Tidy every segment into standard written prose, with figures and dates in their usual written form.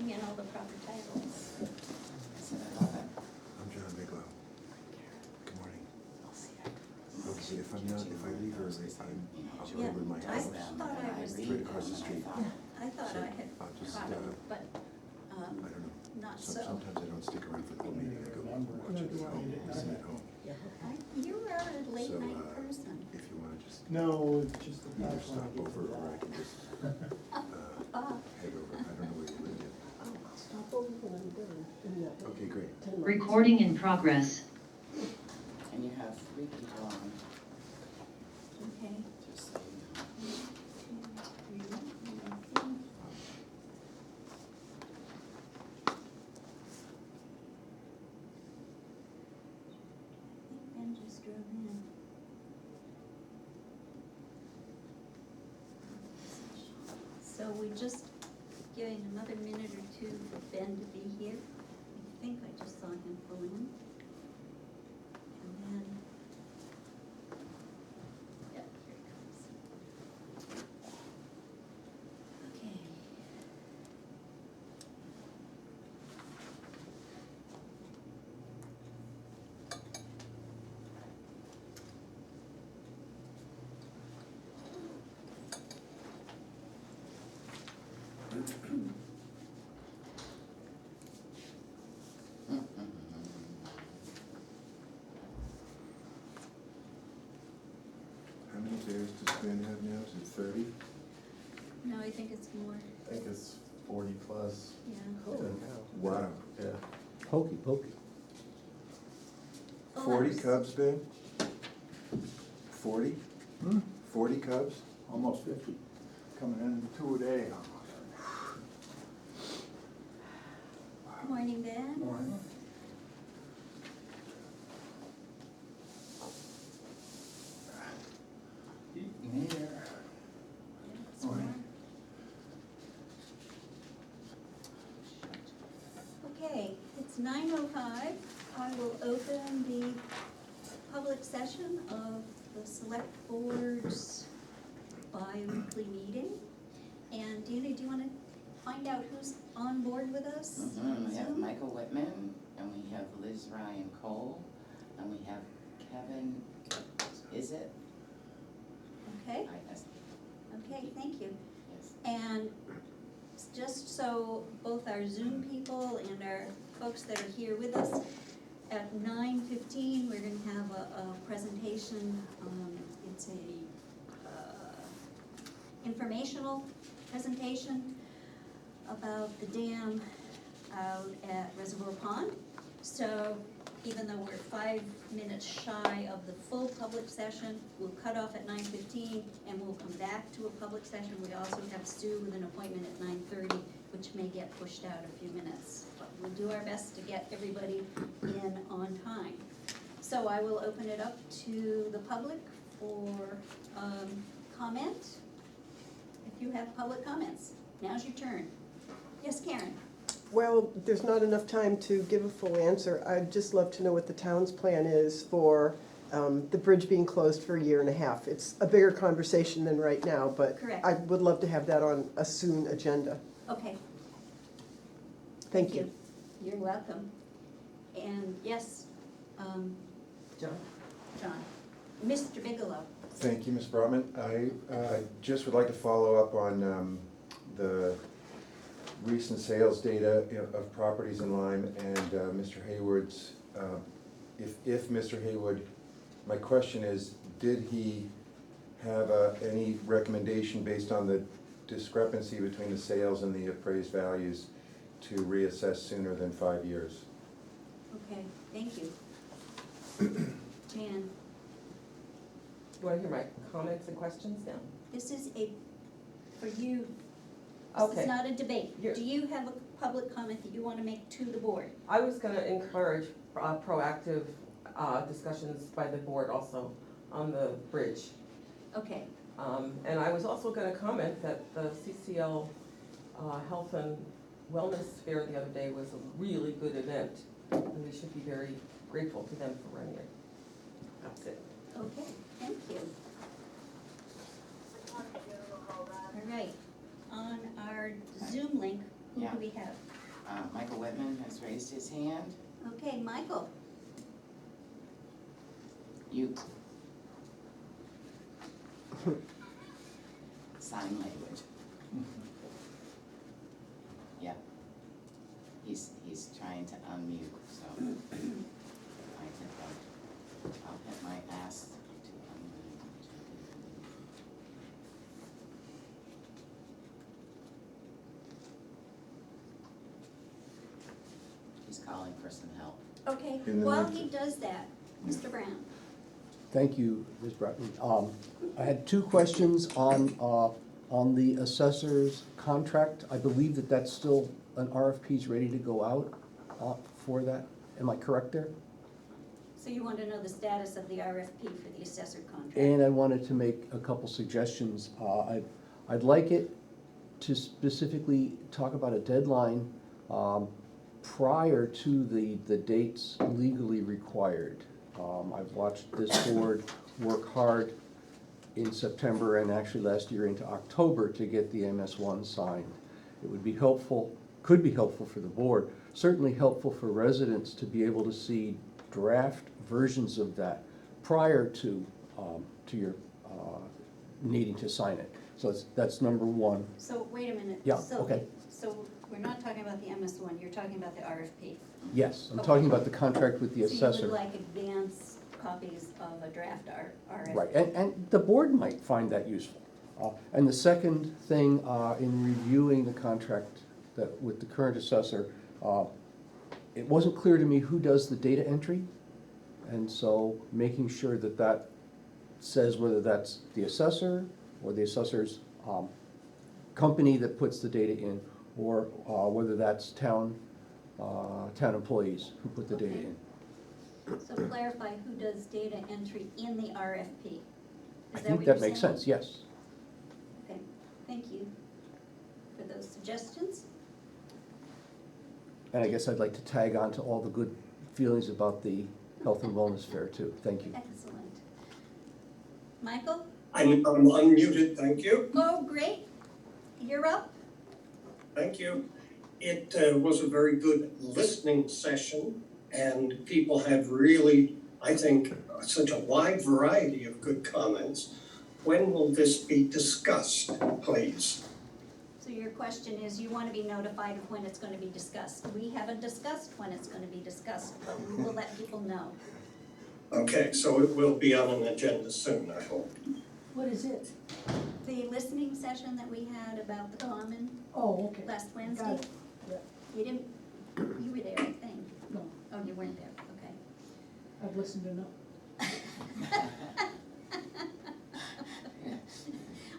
putting in all the proper titles. I'm John Bigelow. Good morning. Okay, if I leave early, I'll go Yeah, over my I house. thought I was, It's right across the street. I thought So I had I'll just, caught it, but, I don't know. not so. Sometimes I don't stick around for the whole meeting, I go watch it at home, listen at home. You are a late So, night person. if you wanna just No, it's just the either fact stop that over or I can just, head over, I don't know where you live yet. Stop over when I'm done. in that Okay, great. 10 minutes. Recording in progress. And you have 3 people on, Okay. just so you know. 1, 2, 3, 4. I think Ben just drove in. So we just giving another minute or two for Ben to be here. I think I just saw him pull in. And then, yep, here he comes. Okay. How many bears does Ben have now? Is it 30? No, I think it's more, I think it's 40 plus. yeah. Holy Wow. Yeah. Pokey, pokey. Oh, 40 that's- cubs, Ben? 40? 40 cubs? almost 50, coming in 2 a day. Morning, Ben. Morning. Eating here. Yeah, it's Morning. warm. Okay, it's 9:05. I will open the public session of the select board's bi-weekly meeting. And Dina, do you wanna find out who's on board with us? on We have Zoom? Michael Whitman, and we have Liz Ryan Cole, and we have Kevin, is it? Okay, Yes. okay, thank you. Yes. And just so both our Zoom people and our folks that are here with us, at 9:15, we're gonna have a presentation. It's a informational presentation about the dam out at Reservoir Pond. So even though we're 5 minutes shy of the full public session, we'll cut off at 9:15 and we'll come back to a public session. We also have Sue with an appointment at 9:30, which may get pushed out a few minutes. But we'll do our best to get everybody in on time. So I will open it up to the public for comment. If you have public comments, now's your turn. Yes, Karen? Well, there's not enough time to give a full answer. I'd just love to know what the town's plan is for the bridge being closed for a year and a half. It's a bigger conversation than right now, but Correct. I would love to have that on a soon agenda. Okay. Thank you. You're welcome. And yes, John? John, Mr. Bigelow. Thank you, Ms. Brotman. I just would like to follow up on the recent sales data of properties in Lyme and Mr. Hayward's, if Mr. Hayward, my question is, did he have any recommendation based on the discrepancy between the sales and the appraised values to reassess sooner than 5 years? Okay, thank you. Jan, You wanna hear my comments and questions now? this is for you, this Okay. is not a debate. You're- Do you have a public comment that you want to make to the board? I was gonna encourage proactive discussions by the board also on the bridge. Okay, And I was also gonna comment that the CCL Health and Wellness Fair the other day was a really good event, and we should be very grateful to them for running it. That's it. okay, thank you. All right, on our Zoom link, Who Yeah. do we have? Michael Whitman has raised his hand. Okay, Michael. You. Sign language. Yeah. He's trying to unmute, so I think I'll hit my ass to unmute. He's calling for some help. Okay, In the while next- he does that, Mr. Brown. Thank you, Ms. Bratton. I had two questions on the assessor's contract. I believe that that's still, an RFP is ready to go out for that. Am I correct there? So you want to know the status of the RFP for the assessor contract? And I wanted to make a couple suggestions. I'd like it to specifically talk about a deadline prior to the dates legally required. I've watched this board work hard in September and actually last year into October to get the MS1 signed. It would be helpful, could be helpful for the board, certainly helpful for residents to be able to see draft versions of that prior to your needing to sign it. So that's number one. So, wait a minute. Yeah, So- okay. So we're not talking about the MS1, you're talking about the RFP. Yes, I'm talking about the contract with the So assessor. you would like advance copies of a draft RFP? Right, and the board might find that useful. And the second thing, in reviewing the contract with the current assessor, it wasn't clear to me who does the data entry. And so making sure that that says whether that's the assessor or the assessor's company that puts the data in, or whether that's town employees who put the data in. So clarify who does data entry in the RFP. I Is think what that you're makes saying? sense, yes. Okay, thank you for those suggestions. And I guess I'd like to tag on to all the good feelings about the health and wellness fair too. Thank you. Excellent. Michael? I'm unmuted, thank you, Oh, great. You're up. thank you. It was a very good listening session, and people had really, I think, such a wide variety of good comments. When will this be discussed, please? So your question is, you want to be notified of when it's going to be discussed. We haven't discussed when it's going to be discussed, but we will let people know. Okay, so it will be on an agenda soon, I hope. What is it? The listening session that we had about the common Oh, okay. last Wednesday. Got it. Yeah. You didn't, you were there, I think. No, Oh, you weren't there, okay. I've listened enough.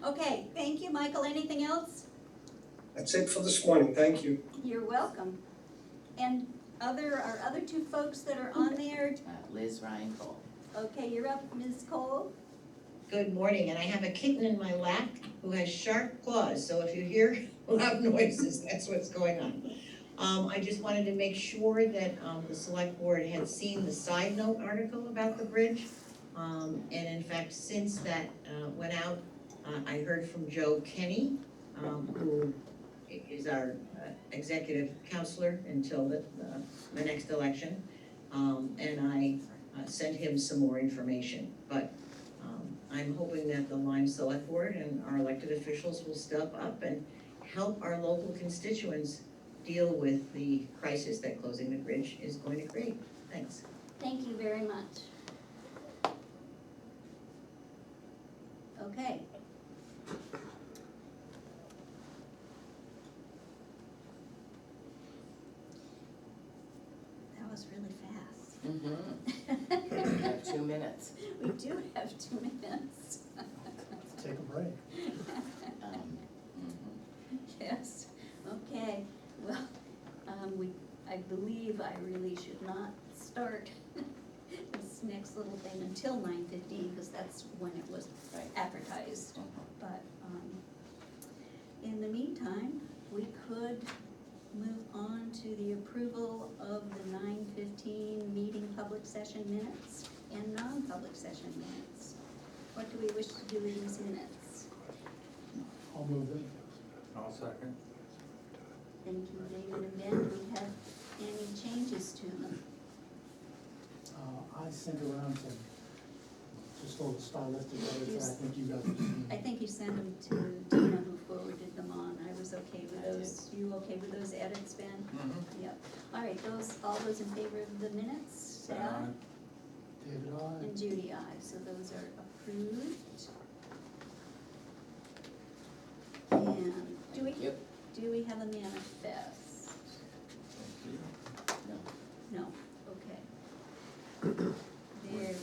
Okay, thank you, Michael. Anything else? That's it for this morning, thank you. You're welcome. And our other two folks that are on there, Liz Ryan Cole. okay, you're up, Ms. Cole. Good morning, and I have a kitten in my lap who has sharp claws, so if you hear loud noises, that's what's going on. I just wanted to make sure that the select board had seen the side note article about the bridge. And in fact, since that went out, I heard from Joe Kenny, who is our executive counselor until the next election. And I sent him some more information, but I'm hoping that the Lyme Select Board and our elected officials will step up and help our local constituents deal with the crisis that closing the bridge is going to create. Thanks. Thank you very much. Okay. That was really fast. Mm-hmm. We have 2 minutes. We do have 2 minutes. Let's take a break. Mhm. Yes, okay, well, I believe I really should not start this next little thing until 9:15, because that's when it was Right. advertised. Mhm. But, in the meantime, we could move on to the approval of the 9:15 meeting public session minutes and non-public session minutes. What do we wish to do with these minutes? I'll move them. I'll second. Thank you, David and Ben. Do we have any changes to them? I sent around some, just little stylistic edits, I think you guys have seen. I think you sent them to Dina, who forwarded them on. I was okay with I did. those. You okay with those edits, Ben? Mm-hmm. Yep. All right, all those in favor of the minutes, say aye. David, I. And Judy, aye. So those are approved. And Thank you. do we have a manifest? No. No, okay. Very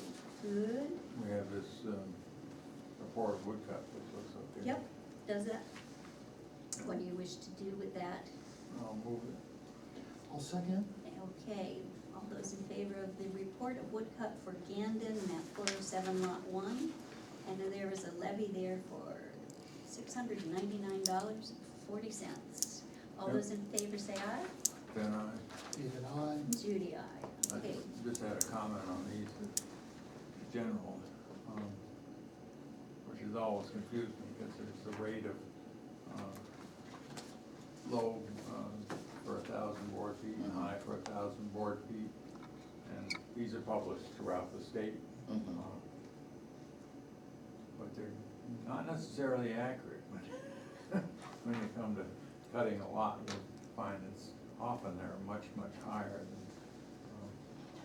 good. We have this report of woodcut, which looks okay. Yep, does that? What do you wish to do with that? I'll move it. I'll second. Okay, all those in favor of the report of woodcut for Gandon, map 407, lot 1. And there is a levy there for $699.40. All Yep. those in favor say aye. Then I David, I. Judy, aye. Okay, just had a comment on these, general, which has always confused me, because there's the rate of low for 1,000 board feet and high for 1,000 board feet. And these are published throughout the state. Mhm. But they're not necessarily accurate. When you come to cutting a lot, you'll find it's often they're much, much higher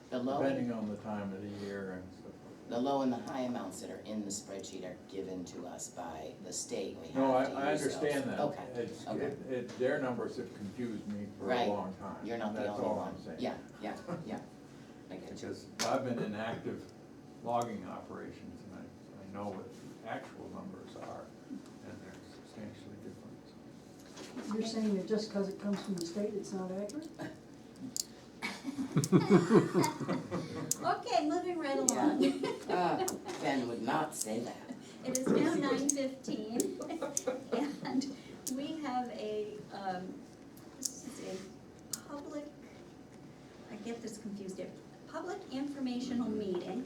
The than, low, depending on the time of the year and stuff like that. the low and the high amounts that are in the spreadsheet are given to us by the state, we No, have to I use those. understand that. Okay, It's, okay. their numbers have confused me for a Right. long time. You're not the That's only all one. I'm saying. Yeah, yeah, yeah. I get you. Because I've been in active logging operations, and I know what the actual numbers are, and they're substantially different. You're saying that just because it comes from the state, it's not accurate? okay, moving right Yeah. along. Ben would not say that. It is now 9:15, and we have this is a public, I get this confused here, public informational meeting,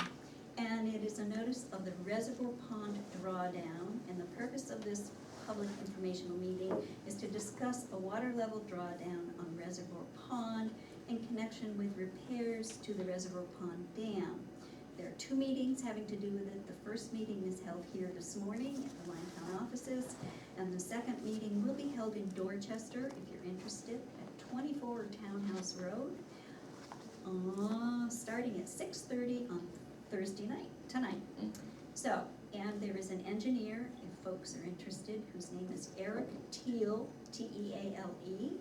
and it is a notice of the Reservoir Pond drawdown, and the purpose of this public informational meeting is to discuss a water level drawdown on Reservoir Pond in connection with repairs to the Reservoir Pond Dam. There are two meetings having to do with it. The first meeting is held here this morning at the Lyme Town offices, and the second meeting will be held in Dorchester, if you're interested, at 24 Townhouse Road, starting at 6:30 on Thursday night, tonight. So, and there is an engineer, if folks are interested, whose name is Eric Teal, Teale,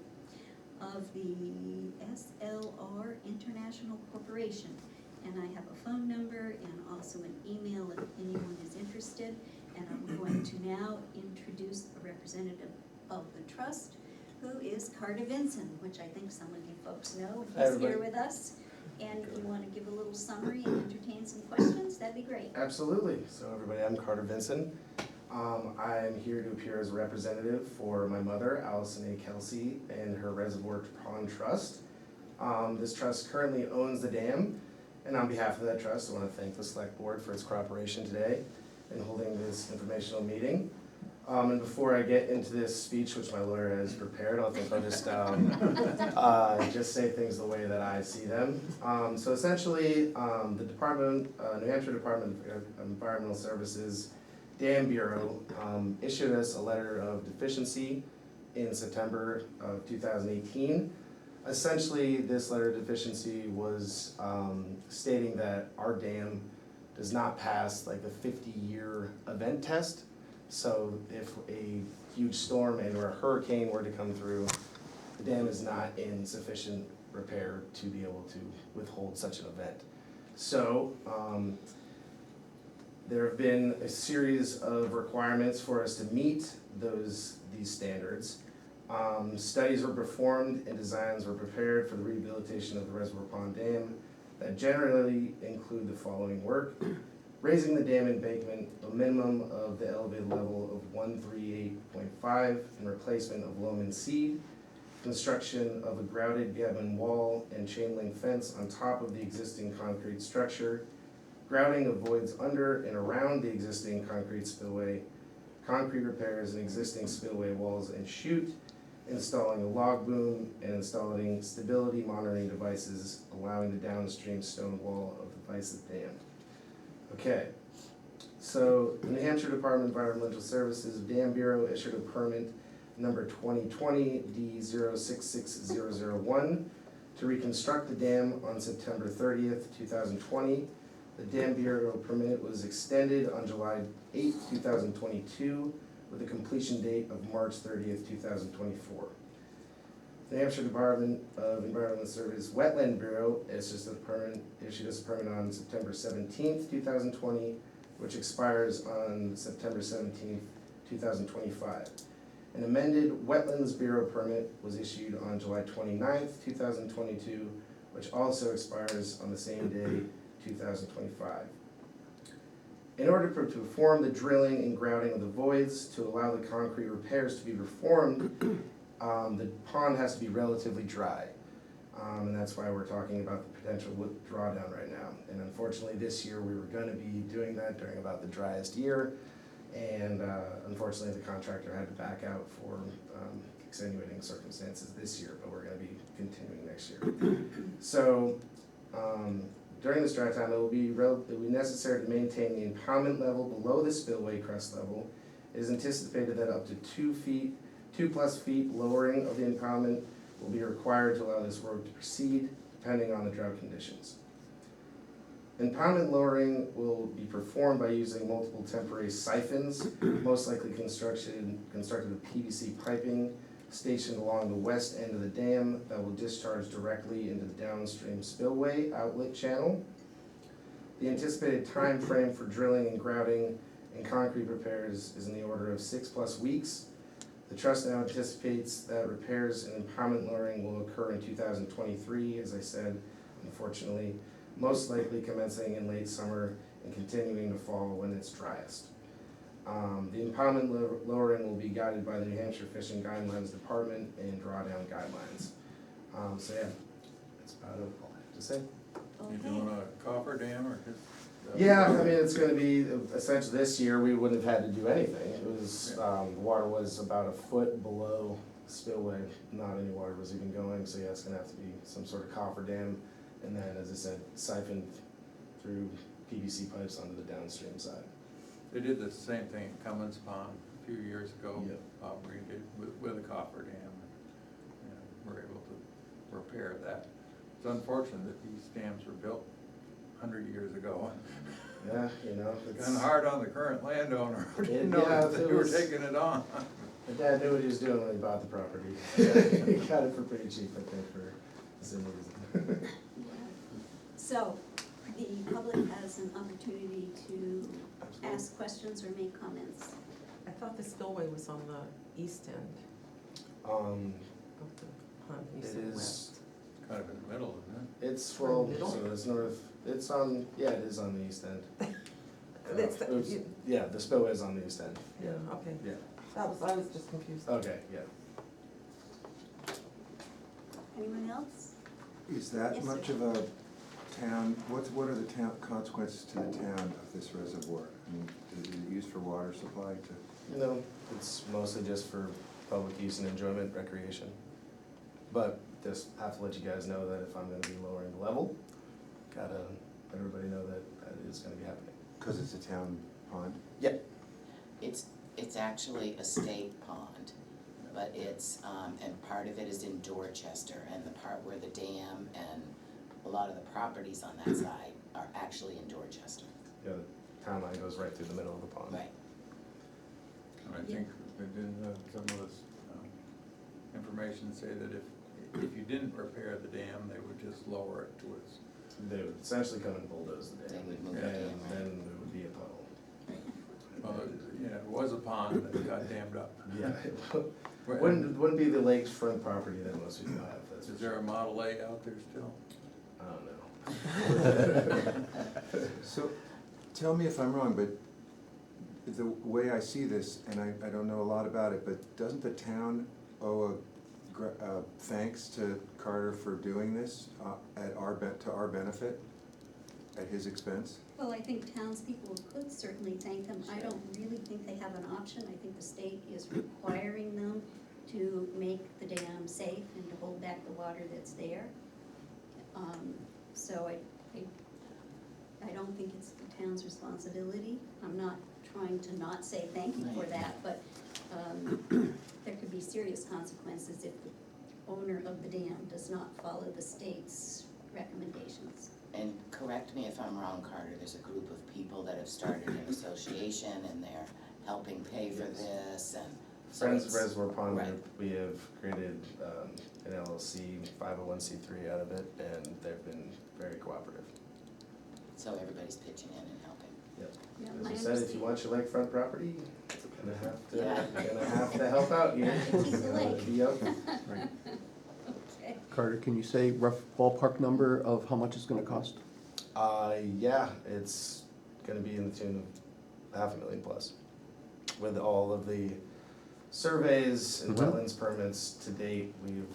of the SLR International Corporation. And I have a phone number and also an email if anyone is interested. And I'm going to now introduce a representative of the trust, who is Carter Vinson, which I think some of you folks know. Hi, He's here everybody. with us. And if you want to give a little summary and entertain some questions, that'd be great. Absolutely. So everybody, I'm Carter Vinson. I'm here to appear as a representative for my mother, Allison A. Kelsey, and her Reservoir Pond Trust. This trust currently owns the dam, and on behalf of that trust, I want to thank the Select Board for its cooperation today in holding this informational meeting. And before I get into this speech, which my lawyer has prepared, I'll just say things the way that I see them. So essentially, the Department, New Hampshire Department of Environmental Services Dam Bureau issued us a letter of deficiency in September of 2018. Essentially, this letter of deficiency was stating that our dam does not pass like the 50-year event test. So if a huge storm and or a hurricane were to come through, the dam is not in sufficient repair to be able to withhold such an event. So there have been a series of requirements for us to meet these standards. Studies were performed and designs were prepared for the rehabilitation of the Reservoir Pond Dam that generally include the following work: raising the dam embankment a minimum of the elevated level of 138.5 and replacement of loam and seed, construction of a grouted gammon wall and chain link fence on top of the existing concrete structure, grouting of voids under and around the existing concrete spillway, concrete repairs in existing spillway walls and chute, installing a log boom, and installing stability monitoring devices, allowing the downstream stone wall of the Vicent Dam. Okay, so the New Hampshire Department of Environmental Services Dam Bureau issued a permit number 2020 D066001 to reconstruct the dam on September 30th, 2020. The Dam Bureau permit was extended on July 8th, 2022, with a completion date of March 30th, 2024. The New Hampshire Department of Environmental Services Wetland Bureau issued a permit on September 17th, 2020, which expires on September 17th, 2025. An amended Wetlands Bureau permit was issued on July 29th, 2022, which also expires on the same day, 2025. In order to perform the drilling and grouting of the voids to allow the concrete repairs to be performed, the pond has to be relatively dry. And that's why we're talking about the potential drawdown right now. And unfortunately, this year, we were gonna be doing that during about the driest year. And unfortunately, the contractor had to back out for extenuating circumstances this year, but we're gonna be continuing next year. So, during this dry time, it will be necessary to maintain the impoundment level below the spillway crest level. It is anticipated that up to 2 plus feet lowering of the impoundment will be required to allow this work to proceed, depending on the drought conditions. Impoundment lowering will be performed by using multiple temporary siphons, most likely constructed with PVC piping, stationed along the west end of the dam that will discharge directly into the downstream spillway outlet channel. The anticipated time frame for drilling and grouting and concrete repairs is in the order of 6+ weeks. The trust now anticipates that repairs and impoundment lowering will occur in 2023, as I said, unfortunately, most likely commencing in late summer and continuing to fall when it's driest. The impoundment lowering will be guided by the New Hampshire Fishing Guidelines Department and drawdown guidelines. So yeah, that's about all I have to say. You doing a coffer dam or just? Yeah, I mean, it's gonna be, essentially this year, we wouldn't have had to do anything. It was, the water was about a foot below spillway, not any water was even going, so yeah, it's gonna have to be some sort of coffer dam. And then, as I said, siphoned through PVC pipes onto the downstream side. They did the same thing at Cummins Pond a few years ago. Yep. We did with a coffer dam, and we're able to repair that. It's unfortunate that these dams were built 100 years ago. Yeah, you know, it's. Kind of hard on the current landowner who didn't know Yeah, that they it were was- taking it on. My dad knew what he was doing when he bought the property. He got it for pretty cheap, I think, for the same reason. So, the public has an opportunity to ask questions or make comments. I thought the spillway was on the east end of the pond, you It said is, west. Kind of in the middle, isn't it's, well, Middle? so it's north, it's on, yeah, it is on the east end. That's the- Oops, yeah, the spillway is on the east end. Yeah, okay, Yeah, I was just confused. okay, yeah. Anyone else? Is that Yes, much sir. of a town, what are the town consequences to the town of this reservoir? I mean, is it used for water supply to? No, it's mostly just for public use and enjoyment, recreation. But just have to let you guys know that if I'm gonna be lowering the level, gotta let everybody know that that is gonna be happening. Because it's a town pond? It's actually a state pond, but it's, and part of it is in Dorchester, and the part where the dam and a lot of the properties on that side are actually in Dorchester. Yeah, the town line goes right through the middle of the pond. Right. And I think that didn't some of this information say that if you didn't repair the dam, they would just lower it to its. They would essentially come and bulldoze the dam. They would move And the dam, right. then there would be a puddle. Well, it was a pond that got dammed up. Yeah, it wouldn't be the lake's front property that most people have, that's for Is there a sure. Model A out there still? I don't know. So, tell me if I'm wrong, but the way I see this, and I don't know a lot about it, but doesn't the town owe a thanks to Carter for doing this to our benefit, at his expense? Well, I think townspeople could certainly thank them. I don't really think they have an option. I think the state is requiring them to make the dam safe and to hold back the water that's there. So I don't think it's the town's responsibility. I'm not trying to not say thank you for that, but there could be serious consequences if the owner of the dam does not follow the state's recommendations. And correct me if I'm wrong, Carter, there's a group of people that have started an association and they're helping pay for this and so Friends of it's- Reservoir Pond, right. we have created an LLC, 501c3 out of it, and they've been very cooperative. So everybody's pitching in and helping. Yeah, As my I said, if you want your lakefront property, you're Yeah. gonna have to help out here. Keep the lake. Be up. Okay. Carter, can you say rough ballpark number of how much it's gonna cost? Yeah, it's gonna be in the tune of $500,000 plus. With all of the surveys and Mhm. wetlands permits to date, we've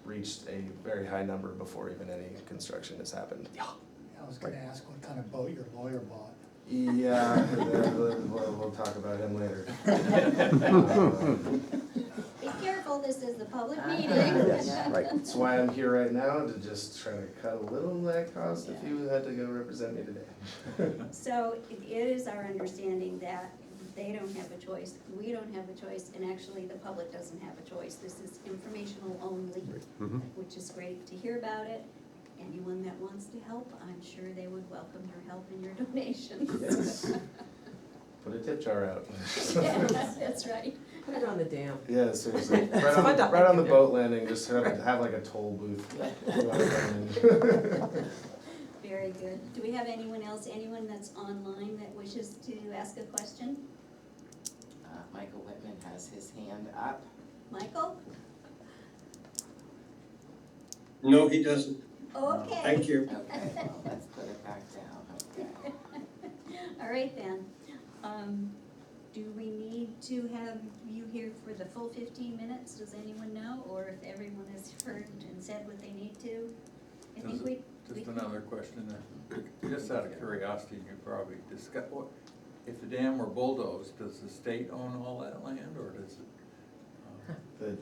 reached a very high number before even any construction has happened. I was gonna ask what kind of boat your lawyer bought. Yeah, we'll talk about him later. Be careful, this is a public meeting. Yes, right. That's why I'm here right now, to just try to cut a little of that cost if you had to go represent me today. So it is our understanding that they don't have a choice, we don't have a choice, and actually the public doesn't have a choice. This is informational only, Mhm. which is great to hear about it. Anyone that wants to help, I'm sure they would welcome your help and your donations. Yes. Put a tip jar out. Yes, that's right. Put it on the dam. Yeah, seriously, fun to right on the hike in boat landing, just have like a toll booth. Very good. Do we have anyone else, anyone that's online that wishes to ask a question? Michael Whitman has his hand up. Michael? No, he doesn't. Okay. Thank you. Okay, well, let's put it back down, okay. All right then. Do we need to have you here for the full 15 minutes? Does anyone know? Or if everyone has heard and said what they need to? I think we. Just another question, just out of curiosity, you probably discuss, what, if the dam were bulldozed, does the state own all that land, or does it?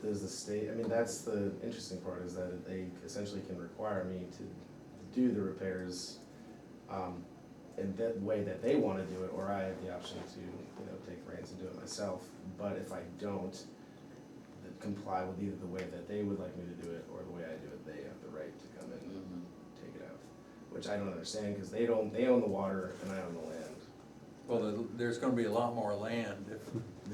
There's the state, I mean, that's the interesting part, is that they essentially can require me to do the repairs in that way that they wanna do it, or I have the option to, take reins and do it myself. But if I don't comply with either the way that they would like me to do it, or the way I do it, they have the right to come in and take it out. Which I don't understand, cause they own the water and I own the land. Well, there's gonna be a lot more land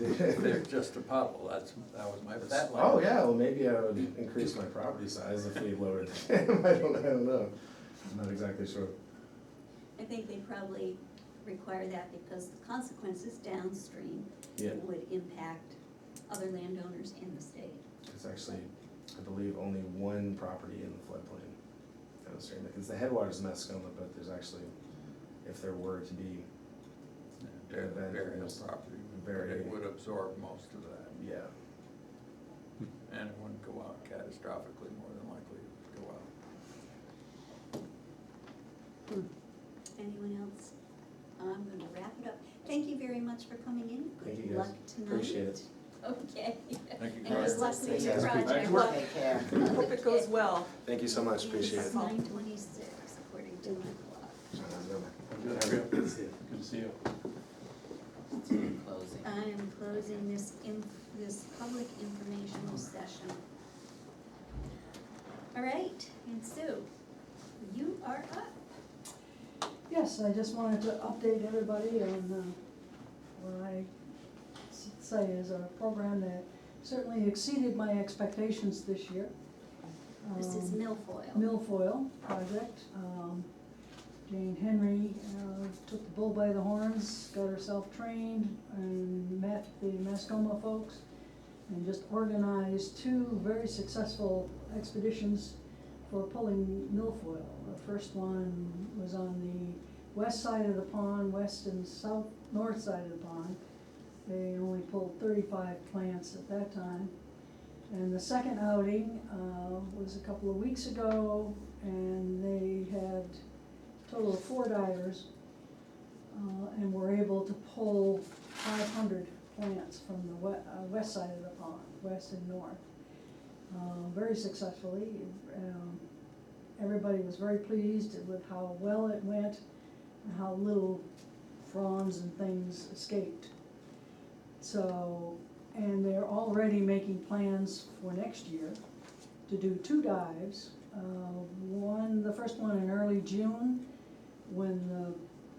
if there's just a puddle, that was my, but that land. Oh, yeah, well, maybe I would increase my property size if we lowered the dam, I don't know, I'm not exactly sure. I think they probably require that because the consequences downstream Yeah. would impact other landowners in the state. It's actually, I believe, only one property in the floodplain downstream, because the headwaters in Mascoma, but there's actually, if there were to be, Burial property, Very- it would absorb most of that, yeah. and it wouldn't go out catastrophically, more than likely it would go out. Anyone else? I'm gonna wrap it up. Thank you very much for coming in. Thank Good you, guys. luck tonight. Appreciate it. Okay. Thank you, And Carter. good luck with Thanks, your guys. project. Good Take care. Hope it goes well. Thank you so much, appreciate it. It's 9:26 according to my clock. Good to see you. Closing. I am closing this public informational session. All right, and Sue, you are up. Yes, I just wanted to update everybody on what I say is a program that certainly exceeded my expectations this year. This is Milfoil. Milfoil project. Jane Henry took the bull by the horns, got herself trained, and met the Mascoma folks, and just organized two very successful expeditions for pulling milfoil. The first one was on the west side of the pond, west and north side of the pond. They only pulled 35 plants at that time. And the second outing was a couple of weeks ago, and they had a total of 4 divers, and were able to pull 500 plants from the west side of the pond. west and north. Very successfully. Everybody was very pleased with how well it went and how little fronds and things escaped. So, and they're already making plans for next year to do 2 dives. The first one in early June, when the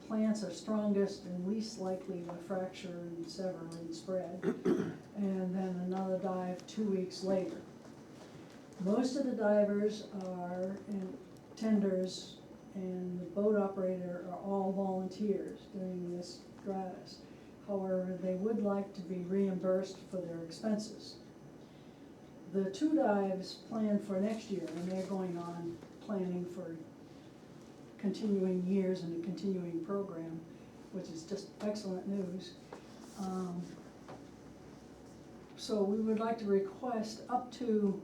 plants are strongest and least likely to fracture and sever and spread. And then another dive 2 weeks later. Most of the divers are tenders, and the boat operator are all volunteers doing this gratis. However, they would like to be reimbursed for their expenses. The 2 dives planned for next year, and they're going on planning for continuing years and a continuing program, which is just excellent news. So we would like to request up to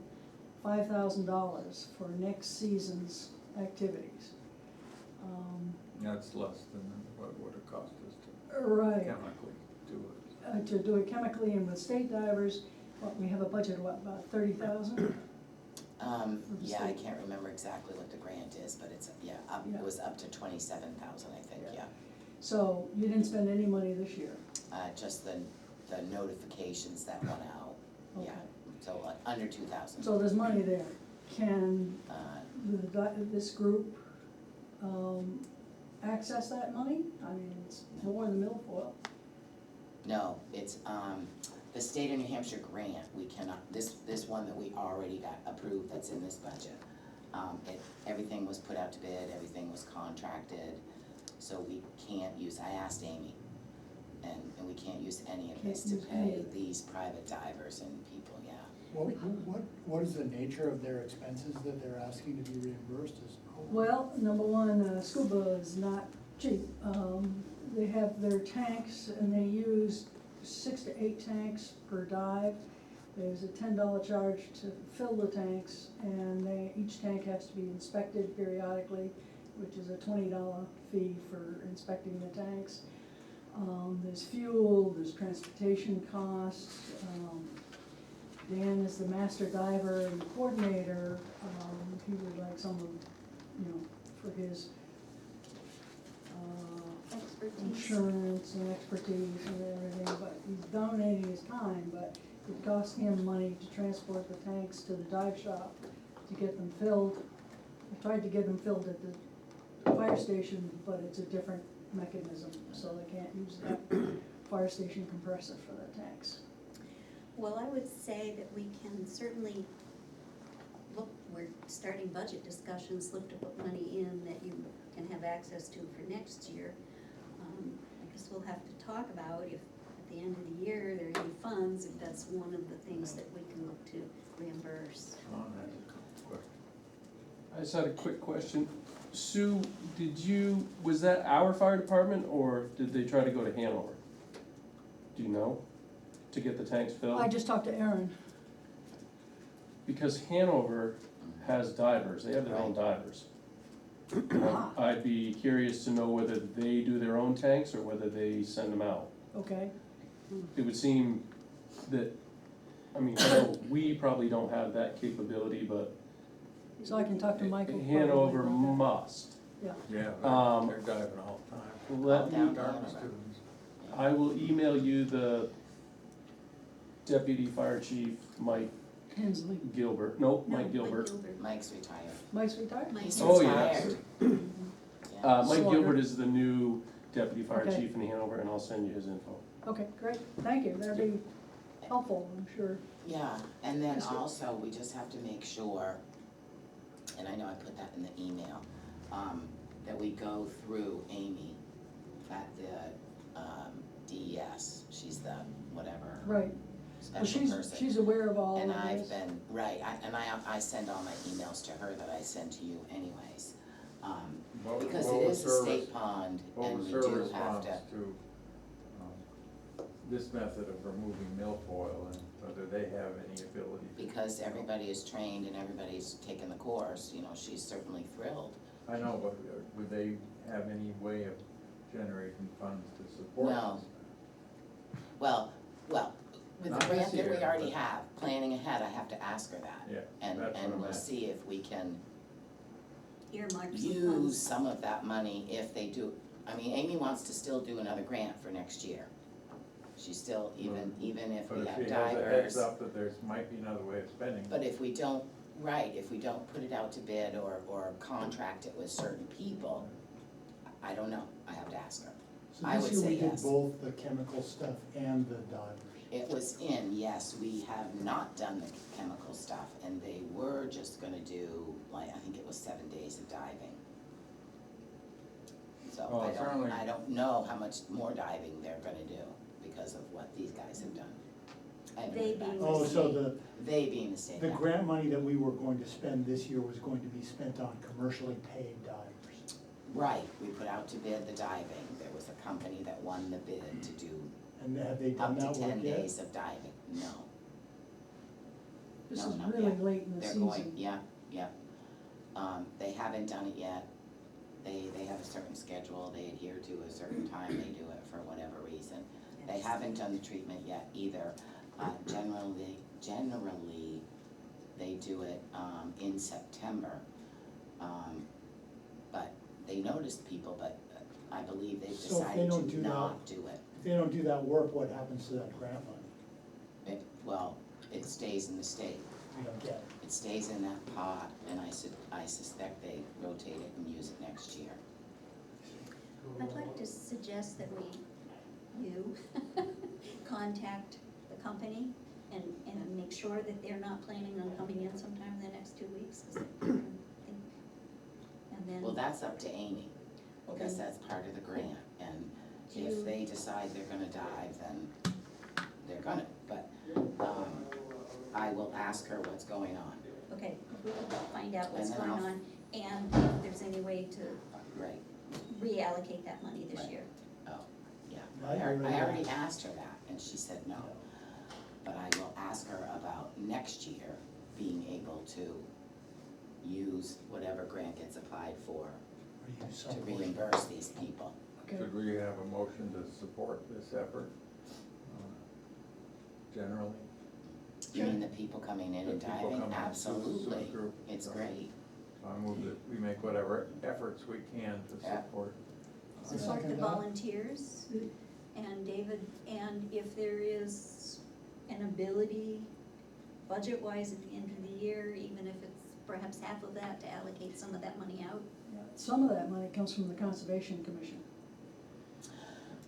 $5,000 for next season's activities. That's less than what would have cost us to Right, chemically do it. to do it chemically and with state divers, we have a budget of what, about 30,000? Yeah, I can't remember exactly what the grant is, but it's, yeah, Yeah. it was up to 27,000, I think, Yeah. yeah. So you didn't spend any money this year? Just the notifications that went out, yeah, Okay. so under 2,000. So there's money there. Can Uh, this group access that money? I mean, it's more than Milfoil. No, it's, the state of New Hampshire grant, we cannot, this one that we already got approved that's in this budget. Everything was put out to bid, everything was contracted, so we can't use, I asked Amy, and we can't use any of this to Can't use any pay of it. these private divers and people, yeah. What is the nature of their expenses that they're asking to be reimbursed as? Well, number one, scuba is not cheap. They have their tanks and they use 6 to 8 tanks per dive. There's a $10 charge to fill the tanks, and each tank has to be inspected periodically, which is a $20 fee for inspecting the tanks. There's fuel, there's transportation costs. Dan is the master diver and coordinator. He would like some of, for his Expertise. insurance and expertise and everything, but he's donating his time, but it costs him money to transport the tanks to the dive shop to get them filled. I tried to get them filled at the fire station, but it's a different mechanism, so they can't use that fire station compressor for the tanks. Well, I would say that we can certainly look, we're starting budget discussions, look to put money in that you can have access to for next year. I guess we'll have to talk about if at the end of the year there are any funds, if that's one of the things that we can look to reimburse. Ron has a question. I just had a quick question. Sue, was that our fire department, or did they try to go to Hanover? Do you know, to get the tanks filled? I just talked to Aaron. Because Hanover has divers, they have their own divers. I'd be curious to know whether they do their own tanks or whether they send them out. Okay, It would seem that, I know we probably don't have that capability, but so I can talk to Michael. probably Hanover about that. must. Yeah, Um, they're diving all the time. Let me, Down Dark Hanover. students. I will email you the Deputy Fire Chief Mike Hensley. Gilbert, nope, No, Mike Gilbert. Mike's retired. Mike's retired? Mike He's Oh, retired. yes. Yeah. Mike Slaughter. Gilbert is the new Deputy Fire Okay. Chief in Hanover, and I'll send you his info. Okay, great, thank you, that'd be helpful, I'm sure. Yeah, and then That's good. also, we just have to make sure, and I know I put that in the email, that we go through Amy at the, DES, she's the whatever, Right, well, special person. she's aware of all of And this. I've been, right, I send all my emails to her that I send to you anyways. Because it is a state pond, and we do have to, This method of removing milfoil and whether they have any ability to. because everybody is trained and everybody's taken the course, she's certainly thrilled. I know, but would they have any way of generating funds to support No. this? Well, With Not the grant this that we year, already but- have, planning ahead, I have to ask her that. Yeah, And, that's what and I'm we'll at. see if we can Earmark some use funds. some of that money if they do. I mean, Amy wants to still do another grant for next year. She's still, even if But we if have she has a heads divers, up that there's, might be another way of spending. but if we don't, if we don't put it out to bid or contract it with certain people, I don't know, I have to ask her. So I this would year say we did yes. both the chemical stuff and the divers. It was in, yes, we have not done the chemical stuff, and they were just gonna do, like, I think it was 7 days of diving. So Well, certainly- I don't know how much more diving they're gonna do because of what these guys have done. I haven't They heard back being from Oh, the so state. They being the state. the yeah. grant money that we were going to spend this year was going to be spent on commercially paid divers. Right, we put out to bid the diving, there was a company that won the bid to do And have they done up that to work 10 yet? days of diving, no. This No, is not really yet. late in the They're season. going, yeah. They haven't done it yet. They have a certain schedule, they adhere to a certain time, they do it for whatever reason. They haven't done the treatment yet either. Generally, they do it, in September. But they noticed people, but I believe they've So if they decided don't to do that- not do it. If they don't do that work, what happens to that grant money? Well, it stays in the state. We don't get it. It stays in that pot, and I suspect they rotate it and use it next year. I'd like to suggest that you contact the company and make sure that they're not planning on coming in sometime in the next 2 weeks. And then. Well, that's up to Amy, because Okay. that's part of the grant, and Do if you- they decide they're gonna dive, then they're gonna, but, I will ask her what's going on. Okay, if we can find out what's And then going I'll- on, and if there's any way to Right, reallocate that money this Right. year. oh, yeah, I I already already asked. asked her that, and she said no. But I will ask her about next year being able to use whatever grant gets applied for Or use to some portion. reimburse these people. Okay. Should we have a motion to support this effort? Generally? You mean the people coming in and The people diving? coming in, Absolutely, the group. it's great. So I move that we make whatever efforts we can to Yeah. support. I'll Support the second that. volunteers, and David, and if there is an ability, budget-wise at the end of the year, even if it's perhaps half of that, to allocate some of that money out. Yeah, some of that money comes from the Conservation Commission.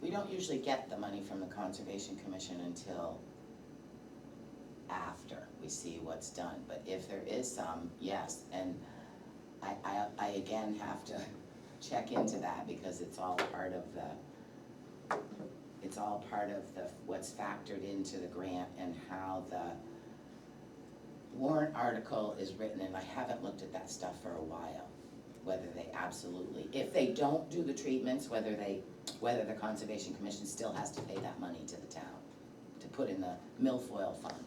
We don't usually get the money from the Conservation Commission until after we see what's done, but if there is some, yes, and I again have to check into that because it's all part of what's factored into the grant and how the warrant article is written, and I haven't looked at that stuff for a while. Whether they absolutely, if they don't do the treatments, whether the Conservation Commission still has to pay that money to the town, to put in the Milfoil fund.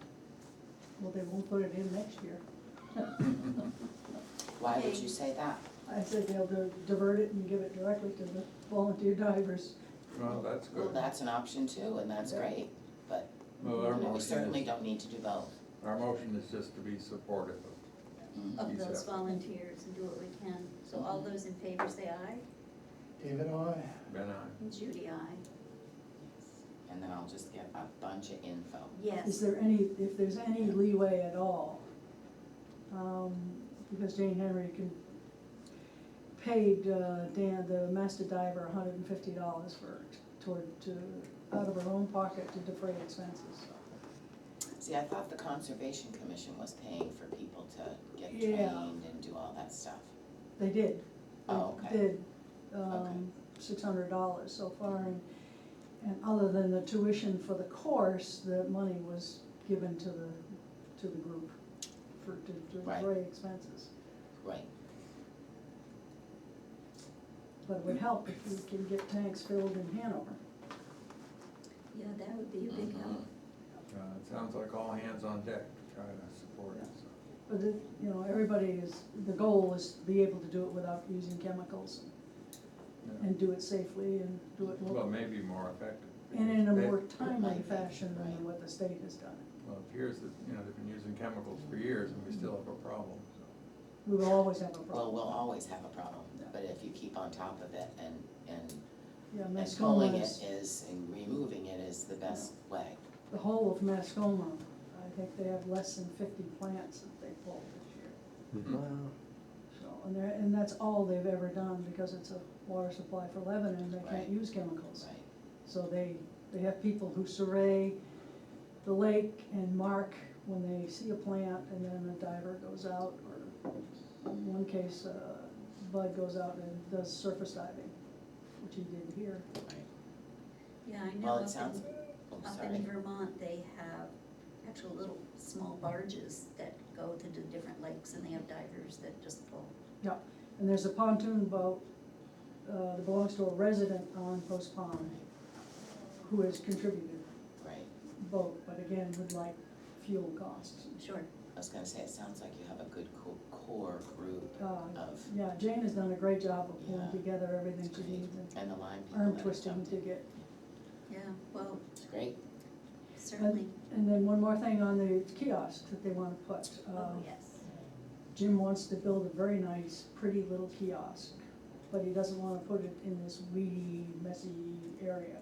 Well, they won't put it in next year. Why would Okay. you say that? I said they'll divert it and give it directly to the volunteer divers. Well, that's Well, good. that's an option too, and that's great, but Well, our you know, we motion certainly is, don't need to do both. our motion is just to be supportive of. Mhm. Of These those efforts. volunteers and do what we can. So all those in favor say aye, David, aye. Ben, I. and Judy, aye. And then I'll just get a bunch of info. Yes. Is there if there's any leeway at all, because Jane Henry paid Dan, the master diver, $150 out of her own pocket to defray expenses. See, I thought the Conservation Commission was paying for people to get Yeah. trained and do all that stuff. They did. Oh, okay. They did, Okay. $600 so far, and other than the tuition for the course, the money was given to the group to Right. defray expenses. Right, But it would help if we can get tanks filled in Hanover. Yeah, that would be a big help. It sounds like all hands on deck to try to support it, so. But the goal is to be able to do it without using chemicals Yeah. and do it safely and do it Well, locally. maybe more effective. and in a They- more timely fashion than what the state has done. Well, it appears that, they've been using chemicals for years and we still have a problem, so. We will always have a Well, problem. we'll always have a problem, but if you keep on top of it and Yeah, pulling Mascoma it is, and removing it is the best way. the whole of Mascoma, I think they have less than 50 plants that they pulled this year. Wow. So, and that's all they've ever done, because it's a water supply for Lebanon, they Right. can't use chemicals. Right. So they have people who survey the lake and mark when they see a plant, and then a diver goes out, or in one case, Bud goes out and does surface diving, which he did here. Right. Yeah, I know Well, it up sounds, in, oh, up sorry. in Vermont, they have actual little small barges that go to the different lakes, and they have divers that just pull. Yeah, and there's a pontoon boat, that belongs to a resident on Post Pond, who has contributed Right. boat, but again, would like fuel costs. Sure. I was gonna say, it sounds like you have a good core group of, Yeah, Jane has done a great job of pulling Yeah. together everything it's she great, needs, and and the Lyme people arm that have twisting jumped to in. get. Yeah, well, It's great. certainly. And then one more thing on the kiosk that they wanna put. Oh, yes. Jim wants to build a very nice, pretty little kiosk, but he doesn't wanna put it in this weedy, messy area.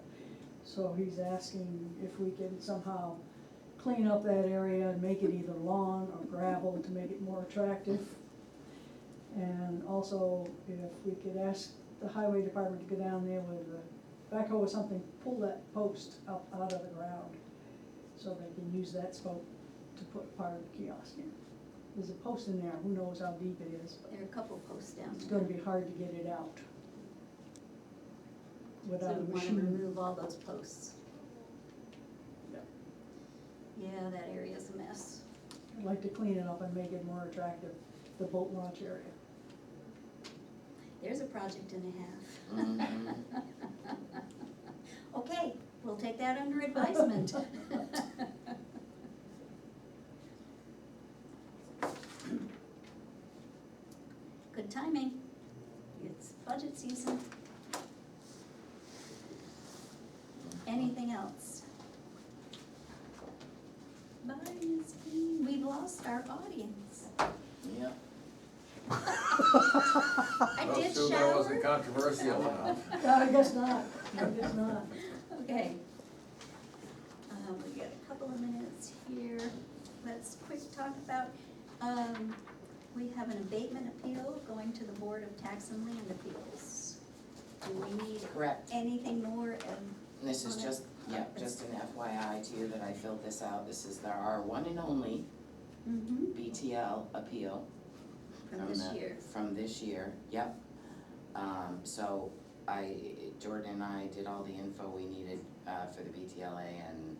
So he's asking if we can somehow clean up that area and make it either lawn or gravel to make it more attractive. And also, if we could ask the highway department to go down there with a backhoe or something, pull that post up out of the ground, so they can use that spoke to put part of the kiosk in. There's a post in there, who knows how deep it is, but There are a couple posts down it's there. gonna be hard to get it out So without a we wanna machine. remove all those posts. Yeah. Yeah, that area's a mess. I'd like to clean it up and make it more attractive, the boat launch area. There's a project and a half. Mhm. Okay, we'll take that under advisement. Good timing. It's budget season. Anything else? We've lost our audience. Yep. I Well, did Sue, that wasn't shower. controversial enough. I guess not, I guess not. Okay. We got a couple of minutes here. Let's quick talk about, we have an abatement appeal going to the Board of Tax and Land Appeals. Do we need Correct. anything more? This is on it? just, yeah, just an FYI to you that I filled this out. This is our one and only Mm-hmm, BTL appeal. from this the- year. From this year, yep. So Jordan and I did all the info we needed, for the BTLA and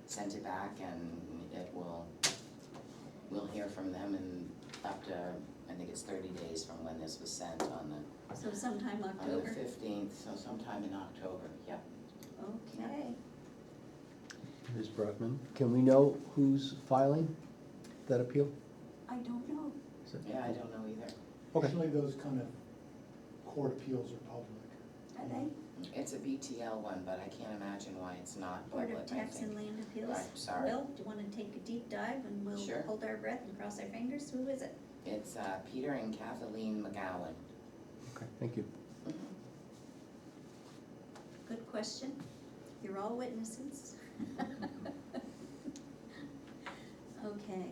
sent it back, and we'll hear from them in up to, I think it's 30 days from when this was sent on So sometime the October. 15th, so sometime in October, yep. Okay. Ms. Brockman, can we know who's filing that appeal? I don't know. Is it- Yeah, I don't know either. Okay. Usually those kind of court appeals are public. Are they? It's a BTL one, but I can't imagine why it's not Board public, of I Tax and think. Land Appeals? Right, sorry. Will, do you wanna take a deep dive and we'll Sure. hold our breath and cross our fingers? Who is it? It's Peter and Kathleen McGowan. Okay, thank you. Good question. You're all witnesses. Okay,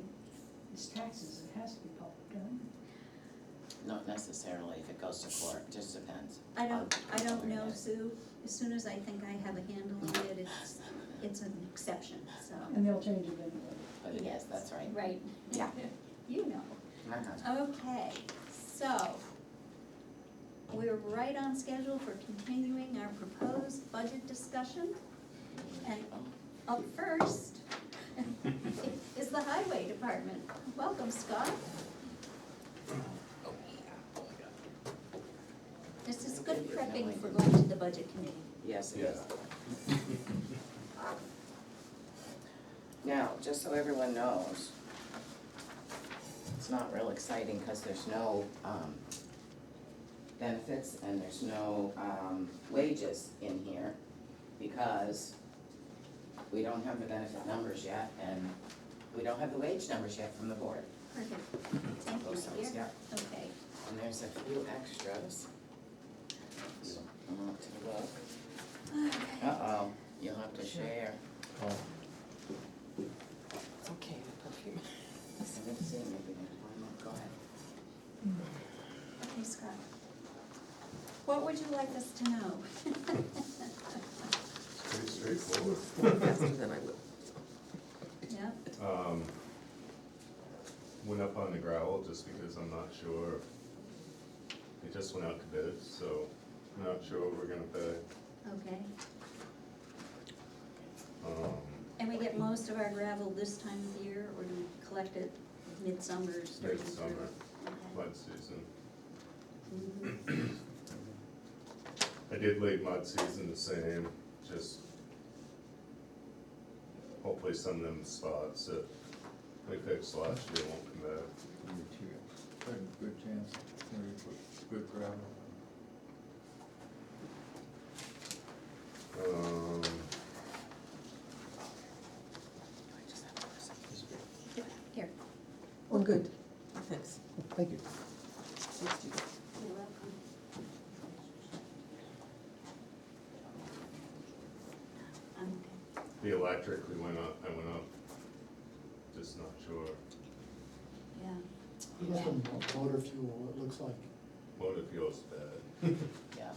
It's taxes, it has to be public, doesn't Not necessarily if it goes to court, just depends. I don't on- know, Sue. As soon as I think I have a handle on it, it's an exception, so. it? And they'll change it anyway. But it Yes. is, that's right. Right. Yeah. You know. Uh-huh. Okay, so we're right on schedule for continuing our proposed budget discussion. And up first is the highway department. Welcome, Scott. Oh, yeah, oh my God. This is good prepping for going to the budget committee. Yes, it is. Now, just so everyone knows, it's not real exciting because there's no benefits and there's no wages in here. because we don't have the benefit numbers yet, and we don't have the wage numbers yet from the board. Perfect, thank you, Both sides, dear. yeah. Okay, And there's a few extras. You want to look? okay. Uh-oh, you'll have to share. Oh, It's okay, the perfume. Let's see, maybe we can find it. Go ahead. Okay, Scott. What would you like us to know? Pretty straightforward. Faster than I would. Yeah, Went up on the gravel just because I'm not sure. It just went out to bid, so I'm not sure what we're gonna pay. okay. Um, And we get most of our gravel this time of year, or do we collect it midsummer, starting through? Midsummer. Okay. Mud season. Mhm. I did late mud season the same, just hopefully some of them spots that we fixed last year won't come back. Good chance, maybe put good gravel. Here, Oh, good. Thanks. thank you. Thanks, Judy. you're welcome. Okay. The electric, I went up, just not sure. Yeah, Some motor fuel, it looks like. Motor fuel's bad. Yeah.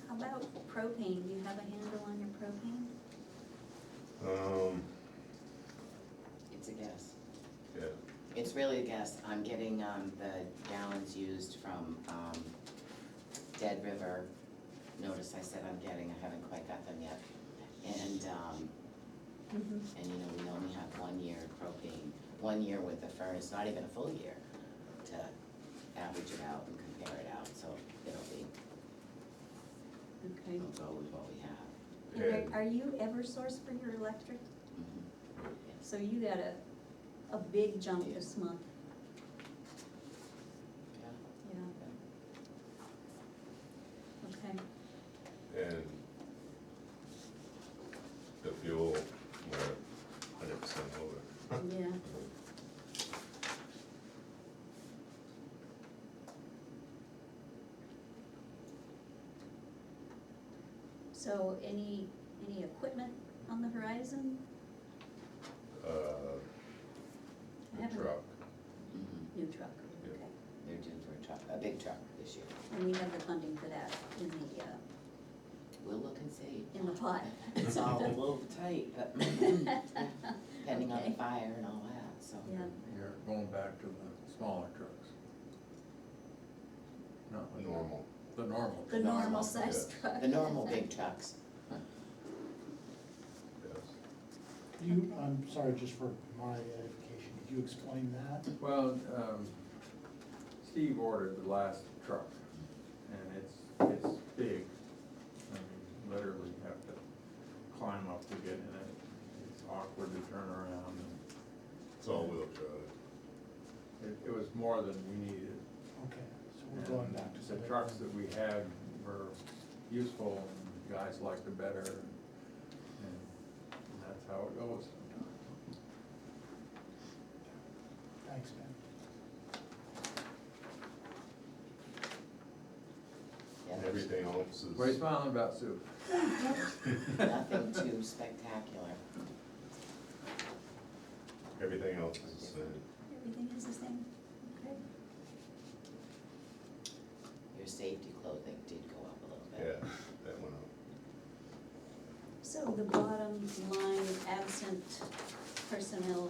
how about propane, do you have a handle on your propane? It's a guess. Yeah, It's really a guess. I'm getting, the gallons used from, Dead River. Notice I said I'm getting, I haven't quite got them yet. And, Mhm. and you know, we only have 1 year propane, 1 year with the furnace, not even a full year, to average it out and compare it out, so it'll be, Okay. we'll go with what we have. And are you Eversource for your electric? Mhm. Yes. So you got a big jump this month, Yeah. yeah. Okay, and the fuel, we're 100% over. yeah. So any equipment on the horizon? I The haven't- truck, Mhm. New truck, Yeah. okay. They're due for a truck, a big truck this year. And we have the funding for that We'll look and see. in the pot. It's all a little tight, but depending on the Okay. fire and all that, so. Yeah, You're going back to the smaller trucks. Not normal. the normal. the normal size Yeah. truck. The normal big trucks. Yes. You, I'm sorry, just for my edification, could you explain that? Well, Steve ordered the last truck, and it's big. I mean, literally you have to climb up to get in it. It's awkward to turn around, and It's all wheel drive. it was more than we needed. Okay, so we're going back to. The trucks that we had were useful, and guys liked it better, and that's how it goes sometimes. Thanks, Ben. Yeah, And everything else is. What are you smiling about, Sue? Nothing too spectacular. Everything else is the same. Everything is the same, okay. Your safety clothing did go up a little Yeah, bit. that went up. So the bottom line, absent personnel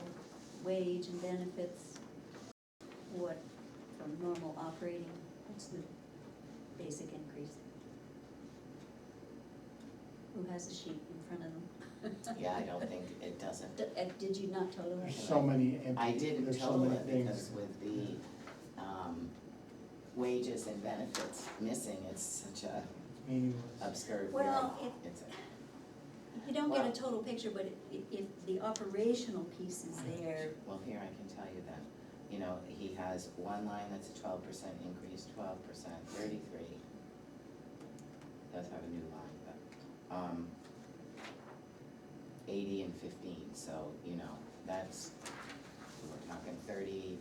wage and benefits, what, from normal operating, what's the basic increase? Who has a sheet in front of them? Yeah, I don't think it doesn't. Did you not total There's it? so many empty. I didn't there's so total many it things. because with the, wages and benefits missing, it's such a Meaningless. obscure. Well, It's a- You don't get Well- a total picture, but if the operational piece is there, Well, here, I can tell you that, you know, he has one line that's a 12% increase, 12%, 33. Does have a new line, but 80 and 15, so, you know, that's, we're talking 30%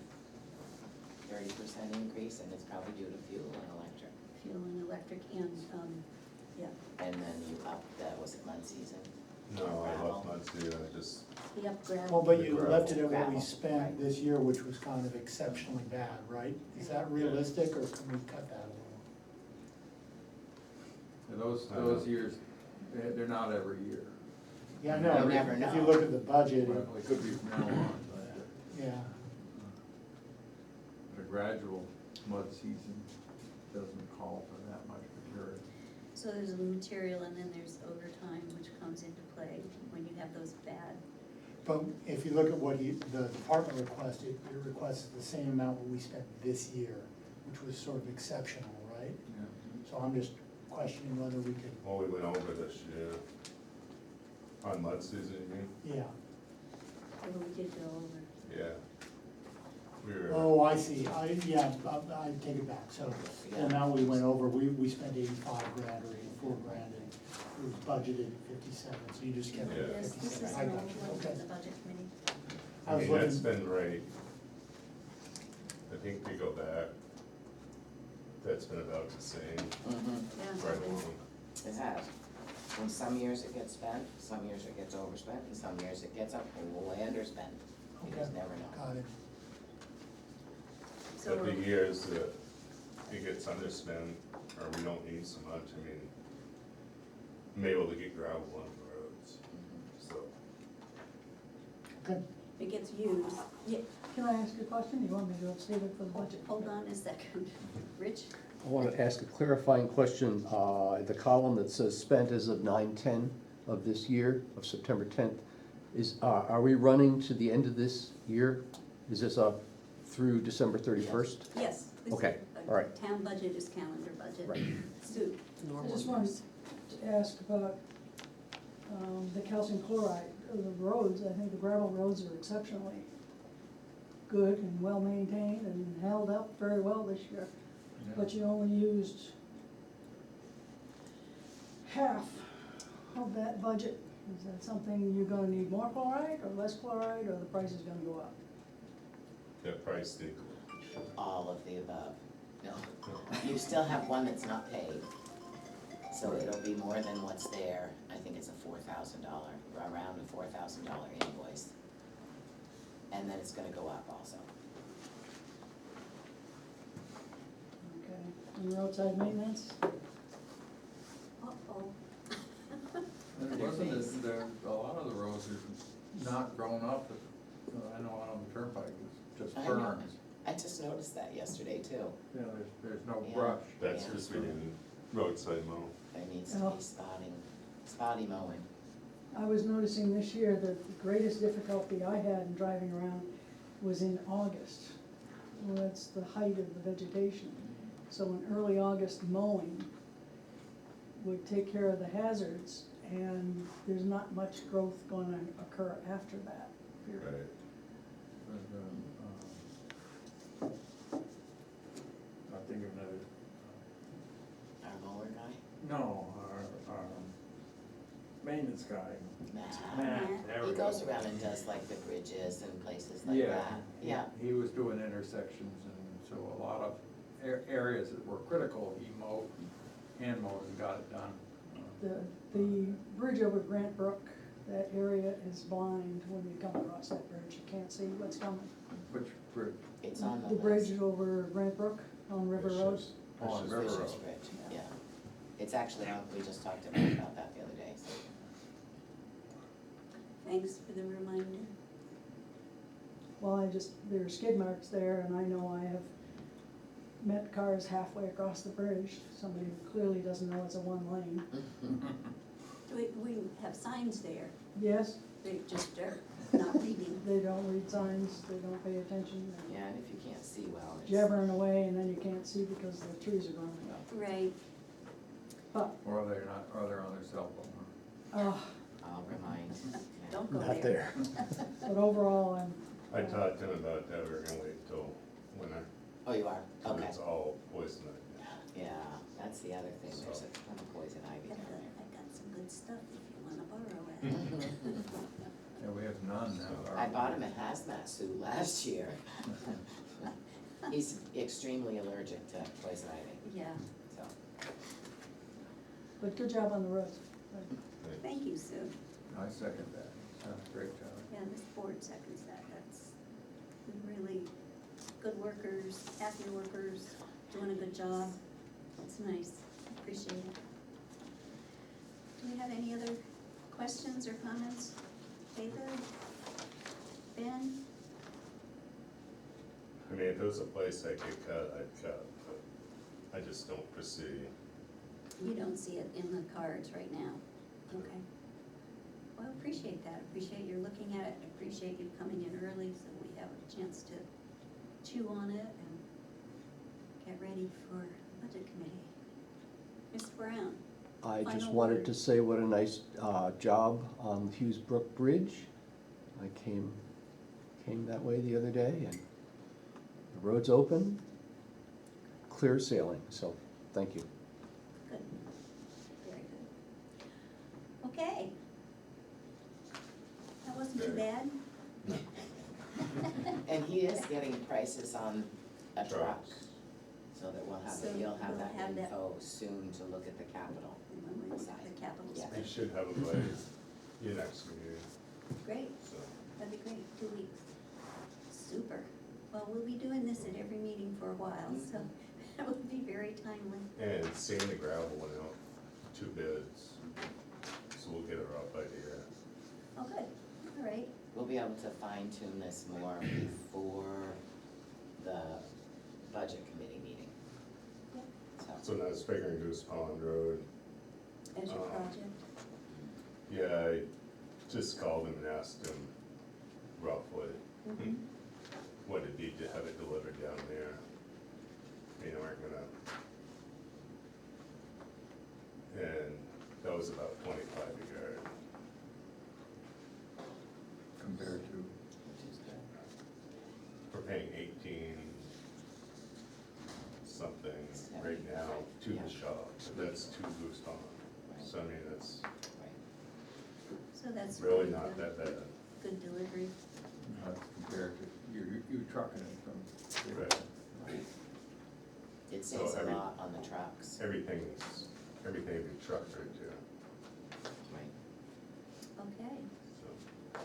increase, and it's probably due to fuel and electric. Fuel and electric and, yeah, And then you up the, was it mud season? No, I Gravel. love Muncie, I just, the upgrade. Well, but you Gravel. left it at what we Gravel, spent right. this year, which was kind of exceptionally bad, right? Is that realistic, or can we cut that a little? And those years, they're not every year. Yeah, no, You never if know. you look at the budget, Well, it could be from now on, yeah, but a gradual mud season doesn't call for that much material. So there's a material and then there's overtime which comes into play when you have those bad. but if you look at what the department requested, it requested the same amount what we spent this year, which was sort of exceptional, right? Yeah. So I'm just questioning whether we could, well, we went over this year. On mud season, you mean? yeah. Oh, we did go over. Yeah. We were, Oh, I see, I take it back, so the Yeah. amount we went over, we spent 85 grand or 84 grand, and it was budgeted 57, so you just kept it Yeah. at This is 57, an I got old you, one okay. from the budget committee. I was that's looking, been right. I think we go back, that's been about the same, Yeah. right along. It has. And some years it gets spent, some years it gets overspent, and some years it gets up way underspent. You just Okay. never know. got it, So, But the years that it gets underspent, or we don't need so much, I mean, I'm able to get gravel on the roads, so. okay. it gets used. Yeah, Can I ask a question? You want me to save it for the budget? hold on a second. Rich? I want to ask a clarifying question. The column that says spent as of 9/10 of this year, of September 10th, are we running to the end of this year? Is this up through December 31st? Yes. this is- Okay, all right. Town budget is calendar budget. Right. Sue? I just wanted to ask about the calcium chloride of the roads. I think the gravel roads are exceptionally good and well-maintained and held up very well this year. But you only used half of that budget. Is that something you're gonna need more chloride or less chloride, or the price is gonna go up? That price did go. All of the above. No, you still have one that's not paid. So it'll be more than what's there. I think it's a $4,000, around a $4,000 invoice. And then it's gonna go up also. Okay, and roadside maintenance? Uh-oh. And it wasn't, a lot of the roads are not grown up, I know on the turnpike, it's just I know. ferns. I just noticed that yesterday too. You know, there's no Yeah. brush. That's Yeah. just we didn't roadside mow. There needs to Oh. be spotty mowing. I was noticing this year that the greatest difficulty I had in driving around was in August. Well, that's the height of the vegetation. So in early August mowing would take care of the hazards, and there's not much growth gonna occur after that period. Right. I think of another, Our mower guy? no, our maintenance guy. Matt. Matt, there we He go. goes around and does like the bridges and places like Yeah, that. Yeah, he was doing intersections, and so a lot of areas that were critical, he mowed, hand mowed and got it done. The bridge over Grant Brook, that area is blind when you come across that bridge. You can't see what's coming. Which bridge? it's on the The list. bridge over Grant Brook on River It's Road. just- Oh, on it's just- River Fisher's Road. Bridge, yeah. It's actually on, we just talked about that the other day, so. Thanks for the reminder. Well, there are skid marks there, and I know I have met cars halfway across the bridge. Somebody who clearly doesn't know it's a one lane. We have signs there, Yes, they just are not reading. they don't read signs, they don't pay attention, they're Yeah, and if you can't see well, it's. jabbering away, and then you can't see because the trees are growing up. Right, But, Or they're not, or they're on their cell phone. I'll remind. Yeah. don't go Not there. but overall, I talked to him about that, we're gonna wait till winter, Oh, you are? so Okay. it's all poison ivy. Yeah, that's the other thing, there's a ton of poison ivy down there. I've got some some good stuff if you wanna borrow it. Yeah, we have none now. I bought him a hazmat suit last year. He's extremely allergic to poison ivy, Yeah, so. But good job on the roads. thank you, Sue. I second that, sounds a great job. Yeah, this board seconds that, that's really good workers, happy workers, doing a good job. It's nice, appreciate it. Do we have any other questions or comments? David? Ben? I mean, if it was a place I could cut, I'd cut, but I just don't foresee. You don't see it in the cards right now, okay. Well, appreciate that, appreciate your looking at it, appreciate you coming in early so we have a chance to chew on it and get ready for budget committee. Ms. Brown? I just Final wanted word. to say what a nice job on the Hughes Brook Bridge. I came that way the other day, and the road's open, clear sailing, so thank you. Good, very good. Okay. That wasn't too bad. And he is getting prices on a truck, Trucks. so that we'll have, So you'll have we'll that have that. info soon to look at the capital. And when we look at the capital Yeah. You spend. should have it by your next meeting, Great, so. that'd be great, 2 weeks. Super. Well, we'll be doing this at every meeting for a while, so that would be very timely. And sand and gravel went out, 2 bids, so we'll get a rough idea. Oh, good, all right. We'll be able to fine tune this more before the budget committee meeting. Yep. So now it's figuring Goose Pond Road. As your project. Yeah, I just called him and asked him roughly Mhm. what it'd be to have it delivered down there. You know, we're gonna, and that was about 25 a yard. Compared to, We're paying 18 something right now to the shop, but that's to Goose Pond. So I mean, that's So that's really not that bad. good delivery. compared to, you're trucking it from. Right. It So saves a every- lot on the trucks. Everything would be trucked right too, Right. Okay, so.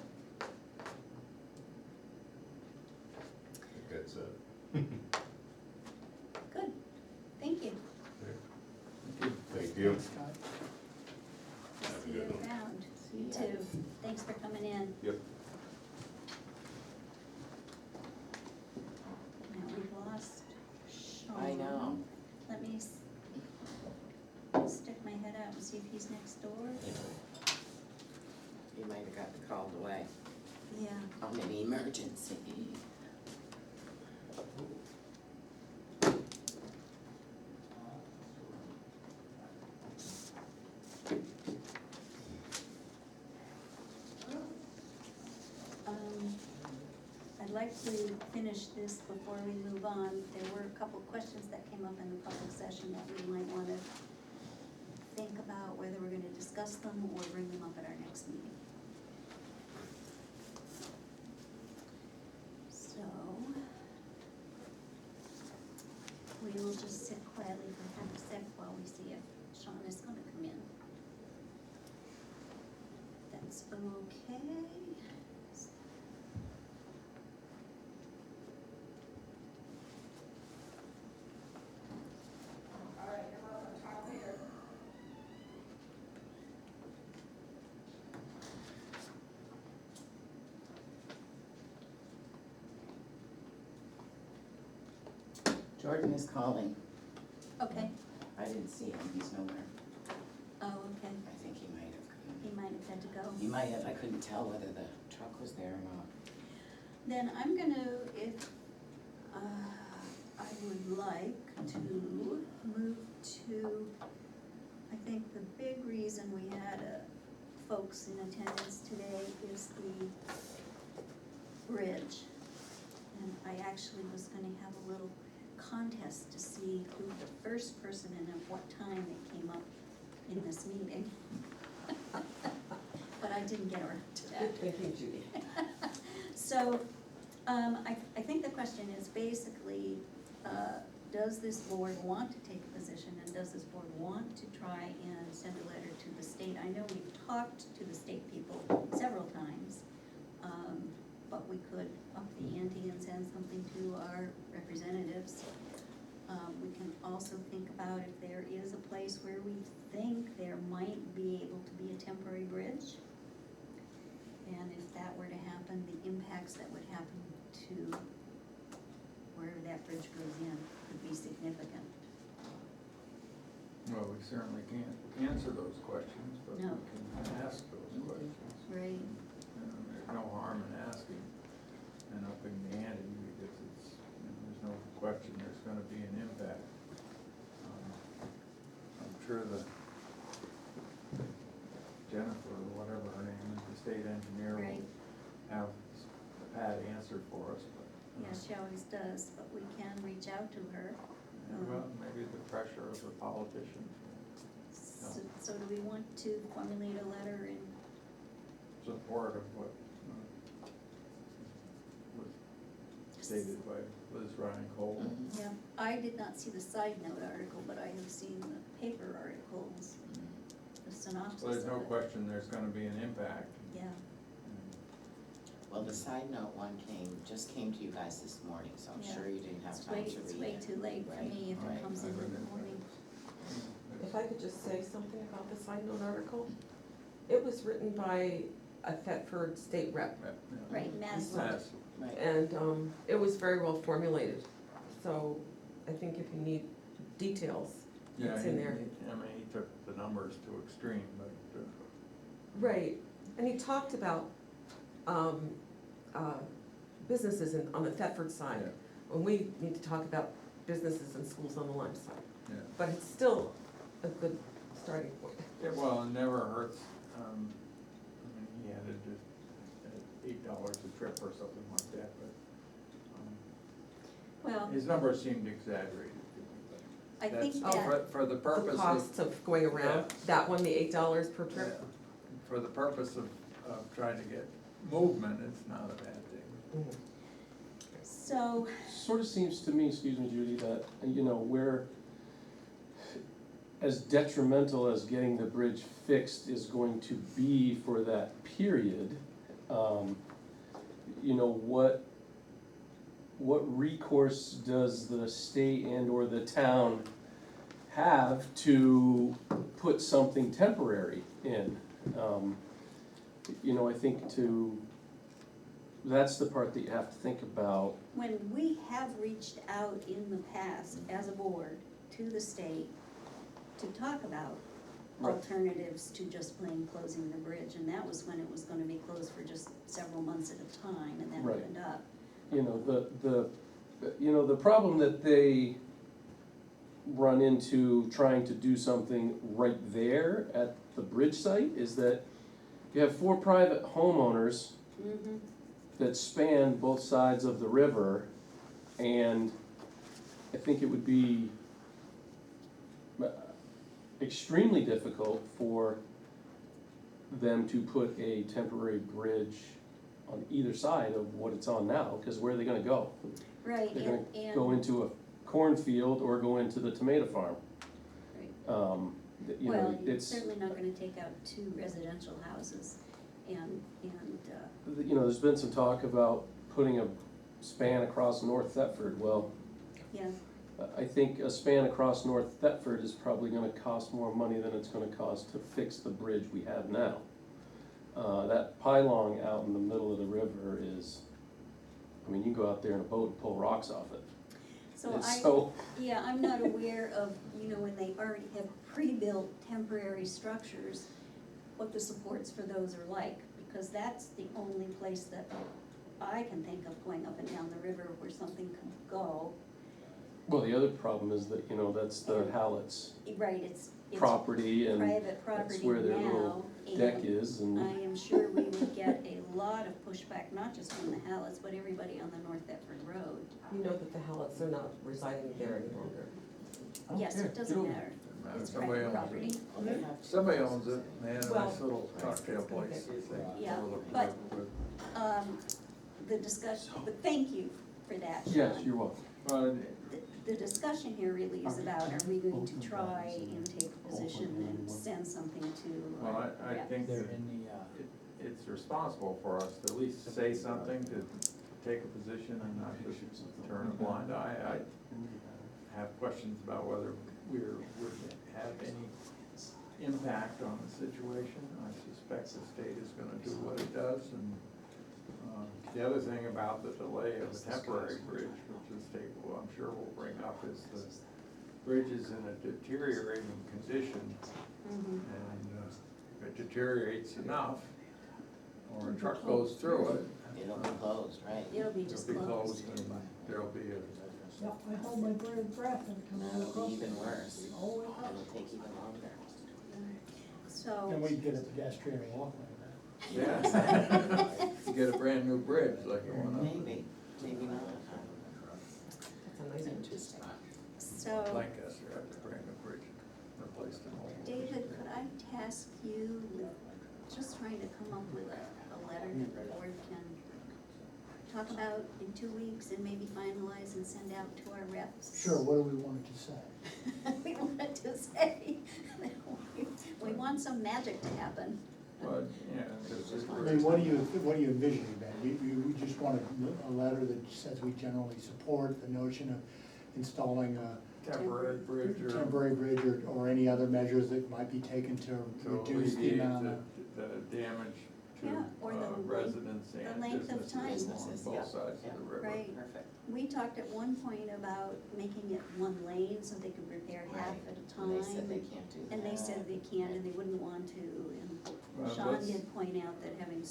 I think that's it. good, thank you. Thank you. We'll Have a see you good one. around. You ya. too. Thanks for coming in. Yep. Now we've lost Sean. I know. Let me stick my head out and see if he's next door. He might have gotten called away Yeah. on an emergency. I'd like to finish this before we move on. There were a couple questions that came up in the public session that we might wanna think about whether we're gonna discuss them or bring them up at our next meeting. So, we will just sit quietly for half a sec while we see if Sean is gonna come in. That's okay. Jordan is calling. Okay, I didn't see him, he's nowhere. oh, okay, I think he might have he might have had to go. He might have, I couldn't tell whether the truck was there or not. Then I'm gonna, if, I would like to move to, I think the big reason we had, folks in attendance today is the bridge. And I actually was gonna have a little contest to see who the first person and at what time they came up in this meeting. But I didn't get around to that. Good thinking, Judy. So, I think the question is basically, does this board want to take a position, and does this board want to try and send a letter to the state? I know we've talked to the state people several times, but we could up the ante and send something to our representatives. We can also think about if there is a place where we think there might be able to be a temporary bridge. And if that were to happen, the impacts that would happen to wherever that bridge goes in could be significant. Well, we certainly can't answer those questions, but we No. can ask those questions. Right. There's no harm in asking and upping the ante, because it's, there's no question there's gonna be an impact. I'm sure that Jennifer, or whatever her name is, the state engineer, Right. will have a pat answer for us, but. Yeah, she always does, but we can reach out to her. Well, maybe the pressure of the politicians So do we want to formulate a letter in, support of what was stated by Liz Ryan Cole. Mhm. yeah, I did not see the side note article, but I have seen the paper articles, the synopsis So there's no of it. question there's gonna be an impact. Yeah, Well, the side note one just came to you guys this morning, so I'm Yeah. sure you didn't have it's time way, to read it. it's way too late for Right, me if right. it comes in the morning. If I could just say something about the side note article, it was written by a Thetford state rep, Right, Maslin. Right. and, it was very well formulated. So I think if you need details, Yeah, it's in there. I mean, he took the numbers to extreme, but, Right, and he talked about, businesses on the Thetford side, yeah, when we need to talk about businesses and schools on the Lyme side. yeah. But it's still a good starting point. Yeah, well, it never hurts, I mean, he had it at $8 a trip or something like that, but, Well, his numbers seemed exaggerated to me, but. I think that's that, For the The purpose of. costs of going around, Yeah. that one, the $8 per Yeah, trip. for the purpose of trying to get movement, it's not a bad thing. Mhm. so, Sort of seems to me, excuse me, Judy, that, we're, as detrimental as getting the bridge fixed is going to be for that period, what recourse does the state and or the town have to put something temporary in? I think that's the part that you have to think about. when we have reached out in the past as a board to the state to talk about Right. alternatives to just plain closing the bridge, and that was when it was gonna be closed for just several months at a time, and then Right. opened up. The problem that they run into trying to do something right there at the bridge site is that you have 4 private homeowners Mm-hmm. that span both sides of the river, and I think it would be extremely difficult for them to put a temporary bridge on either side of what it's on now, because where are they gonna go? Right, They're and, gonna go and, into a cornfield or go into the tomato farm. right. Well, you're It's, certainly not gonna take out 2 residential houses, and, there's been some talk about putting a span across North Thetford. Well, yeah, I think a span across North Thetford is probably gonna cost more money than it's gonna cost to fix the bridge we have now. That pylon out in the middle of the river is, you can go out there in a boat and pull rocks off it. so It's I, so, yeah, I'm not aware of, when they already have pre-built temporary structures, what the supports for those are like, because that's the only place that I can think of going up and down the river where something could go. well, the other problem is that, that's the Hallett's Right, it's property, and private property that's where their now, little deck and is, and. I am sure we would get a lot of pushback, not just from the Halletts, but everybody on the North Thetford Road. You know that the Halletts are not residing there any longer. Yes, it doesn't matter. It's somebody private owns property. it. Well, they have to- Somebody owns it, and they had a Well, nice little it's cocktail gonna place. get- they Yeah, overlooked but- with- The discussion, but thank you for that, Sean. Yes, you're welcome. Well, The discussion here really is about, are we going to try and take a position and send something to well, our I rep? think that it's responsible for us to at least say something, to take a position and not just turn a blind eye. I have questions about whether would have any impact on the situation. I suspect the state is gonna do what it does, and, the other thing about the delay of the temporary bridge, which the state will, I'm sure will bring up, is the bridge is in a deteriorating condition, Mhm. and if it deteriorates enough, or a truck goes through it, It'll be closed, right? It'll be it'll just be closed. closed, and there'll be a, Yeah, I hold my breath every time I That'll go be across. even worse. All the way across. It'll take even longer. So. And we get a pedestrian walkway there. yeah. You get a brand new bridge like the one up Maybe, maybe not. That's a nice one. Interesting. So, in Lancaster, had a brand new bridge replaced in all. David, could I task you with just trying to come up with a letter that the board can talk about in 2 weeks and maybe finalize and send out to our reps? Sure, what do we want it to say? We wanted to say, that we want some magic to happen. But, yeah, this is. I mean, what do you envision, Ben? We just want a letter that says we generally support the notion of installing a Temporary bridge or temporary bridge or any other measures that might be taken to to reduce the alleviate amount of. the damage Yeah, or to the length- residents the and length of time. businesses on both sides of the river. Right. Perfect. We talked at one point about making it one lane so they could repair half Right. at a time. And they said they can't do that. And they said they can't and they wouldn't want to, and Well, Sean let's- did point out that having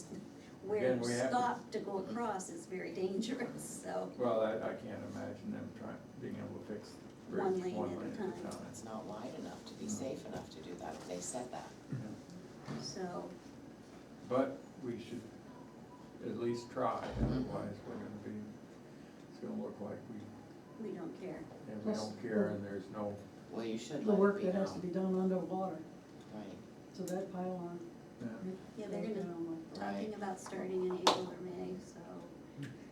where Again, we have to- stop to go across is very dangerous, so. Well, I can't imagine them being able to fix the bridge One lane one at a lane at a time. time. It's not wide enough to be safe enough to do that. They said that. So, But we should at least try, otherwise we're gonna be, it's gonna look like we we don't care. don't care and there's no, Well, you should The let work it be that has to be known. done underwater, Right. so that pylon. yeah. Yeah, they're goes gonna, down like- talking about starting in April or May, so.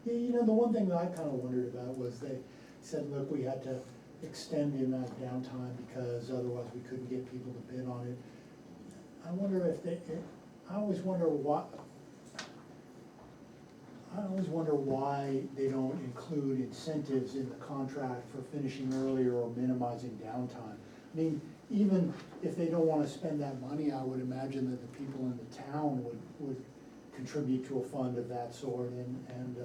Yeah, you know, the one thing that I kinda wondered about was they said, look, we had to extend the amount of downtime because otherwise we couldn't get people to bid on it. I wonder if I always wonder why they don't include incentives in the contract for finishing earlier or minimizing downtime. I mean, even if they don't wanna spend that money, I would imagine that the people in the town would contribute to a fund of that sort and,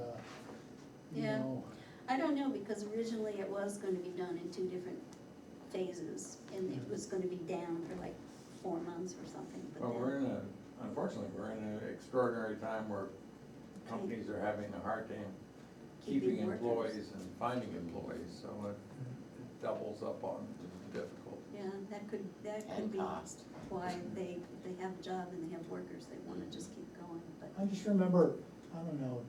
you Yeah. know. I don't know, because originally it was gonna be done in 2 different phases, and it was gonna be down for like 4 months or something, but Well, then. unfortunately, we're in an extraordinary time where companies are having a hard time keeping Keeping workers. employees and finding employees, so it doubles up on difficult. Yeah, that could And be cost. why they have a job and they have workers, they wanna just keep going, but. I just remember, I don't know,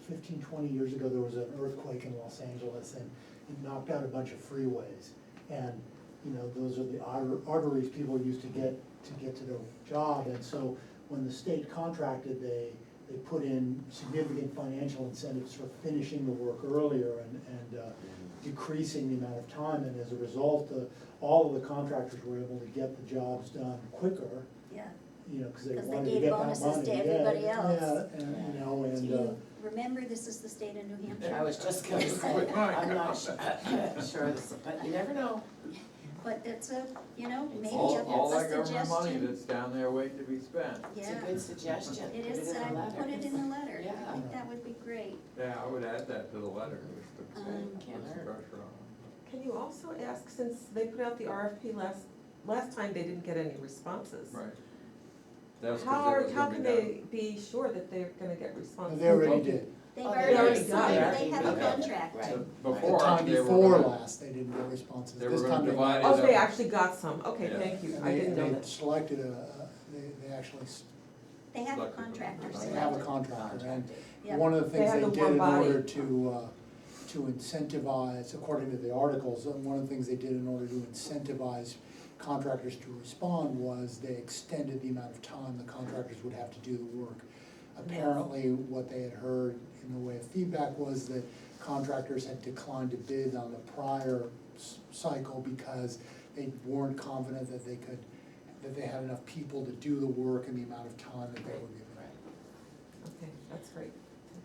15, 20 years ago, there was an earthquake in Los Angeles and it knocked out a bunch of freeways. And, you know, those are the arteries people used to get to their job. And so when the state contracted, they put in significant financial incentives for finishing the work earlier and decreasing the amount of time. And as a result, all of the contractors were able to get the jobs done quicker, Yeah, you know, because they 'Cause they wanted to gave get that bonuses money. to Yeah, everybody else. Yeah, and, you know, do and, you remember, this is the state of New Hampshire? I was just gonna say, I'm not sure, but you never know. But it's maybe All a that government money suggestion. that's down there waiting to be spent. It's a Yeah, good suggestion. it Put is, in the I letter. put it in the letter, I Yeah. think that would be great. Yeah, I would add that to the letter, just to put Can't some hurt. pressure on Can you also ask, since they put out the RFP last time, they didn't get any responses? them. Right. That's 'cause How it was how gonna can be done. they be sure that they're gonna get responses? they already did. They've Oh, they already already got signed, it. they have a Okay. contract. Right. So The Before, time they were before gonna, last, they didn't get responses. they This were time gonna they divide got- it Oh, up. they actually got some, okay, Yeah. thank you, And I they- didn't know They that. selected they actually, They have a Selected contractor them. they selected. have a contractor. And Yeah. one of the They things had they the did one in body. order to to incentivize, according to the articles, and one of the things they did in order to incentivize contractors to respond was they extended the amount of time the contractors would have to do the work. Apparently, what they had heard in the way of feedback was that contractors had declined to bid on the prior cycle because they weren't confident that they had enough people to do the work in the amount of time that they were given. Okay, that's great.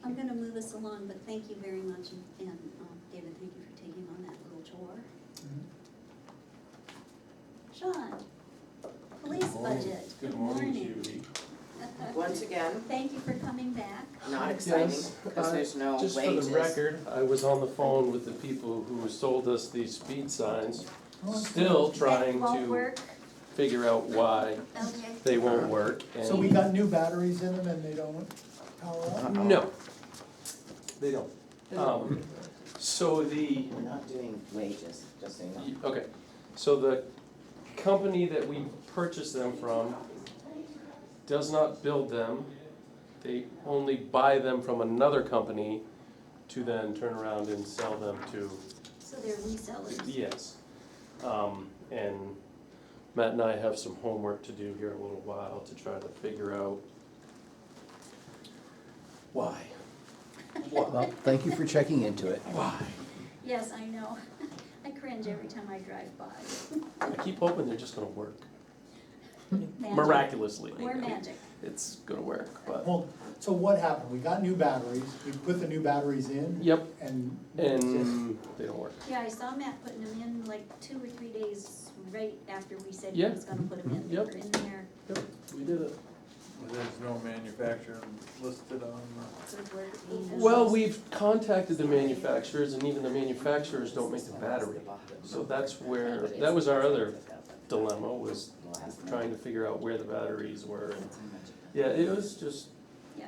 I'm gonna move us along, but thank you very much, and David, thank you for taking on that little chore. Sean, police budget, Good morning, Judy. Once again, Thank you for coming back. not exciting, Yes, because there's no wages. Just for the record, I was on the phone with the people who sold us these speed signs, still trying That won't to work, figure out why okay. they won't work. So we got new batteries in them and they don't power up? No, they don't. So the, We're not doing wages, just so you know. okay, so the company that we purchased them from does not build them. They only buy them from another company to then turn around and sell them to, So they're resellers. yes. And Matt and I have some homework to do here in a little while to try to figure out why. Well, thank you for checking into it. Why? Yes, I know. I cringe every time I drive by. I keep hoping they're just gonna work Magic. miraculously. More magic. It's gonna work, but, Well, so what happened? We got new batteries, we put the new batteries in yep, and. and they don't work. Yeah, I saw Matt putting them in like 2 or 3 days right after we said he Yeah. was gonna put them in. They Yep. were in there, We did it. There's no manufacturer listed on good work. Well, we've contacted the manufacturers, and even the manufacturers don't make the battery. So that's where, that was our other dilemma, was trying to figure out where the batteries were. And yeah, it was just Yeah.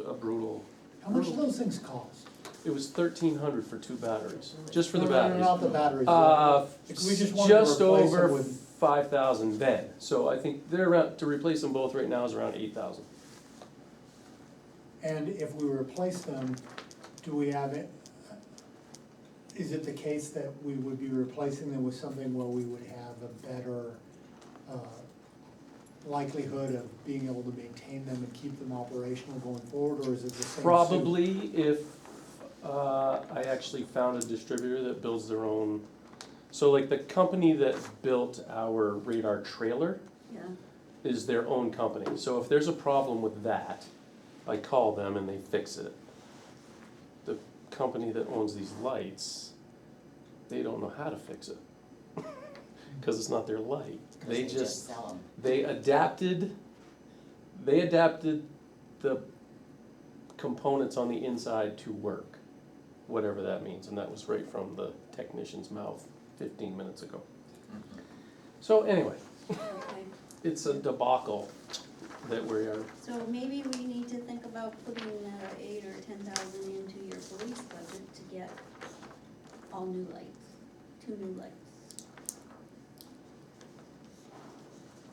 a brutal, How much do those things cost? it was 1,300 for 2 batteries, just for the No, no, no, batteries. not the batteries. If we just wanted to Just replace them over with- 5,000 then, so I think they're around, to replace them both right now is around 8,000. And if we replace them, do we have it, is it the case that we would be replacing them with something where we would have a better likelihood of being able to maintain them and keep them operational going forward, or is it the same suit? Probably if I actually found a distributor that builds their own. So like the company that built our radar trailer Yeah, is their own company. So if there's a problem with that, I call them and they fix it. The company that owns these lights, they don't know how to fix it. Because it's not their light. Because they just sell them. They adapted the components on the inside to work, whatever that means, and that was right from the technician's mouth 15 minutes ago. So anyway, okay. it's a debacle that we are, So maybe we need to think about putting 8 or 10,000 into your police budget to get all new lights, 2 new lights.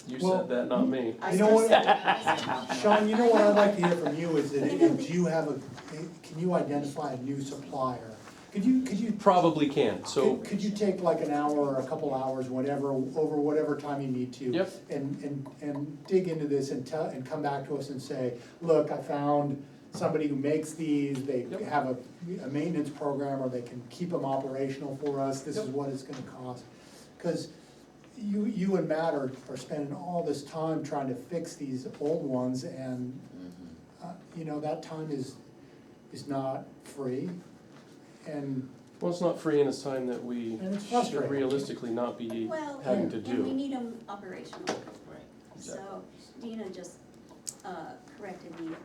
you Well, said that, not me. I You know what- said- Sean, you know what I'd like to hear from you is that, do you have can you identify a new supplier? Could you? Probably can, so, Could you take like an hour or a couple hours, whatever, over whatever time you need to? Yep. And dig into this and and come back to us and say, look, I found somebody who makes these, they Yep. have a maintenance program, or they can keep them operational for us, this is Yep. what it's gonna cost. Cause you and Matt are spending all this time trying to fix these old ones, and, you know, that time is not free. And well, it's not free and it's time that we And it's should frustrating. realistically not be Well, having to and we do. need them operational. Right. So Dina just corrected me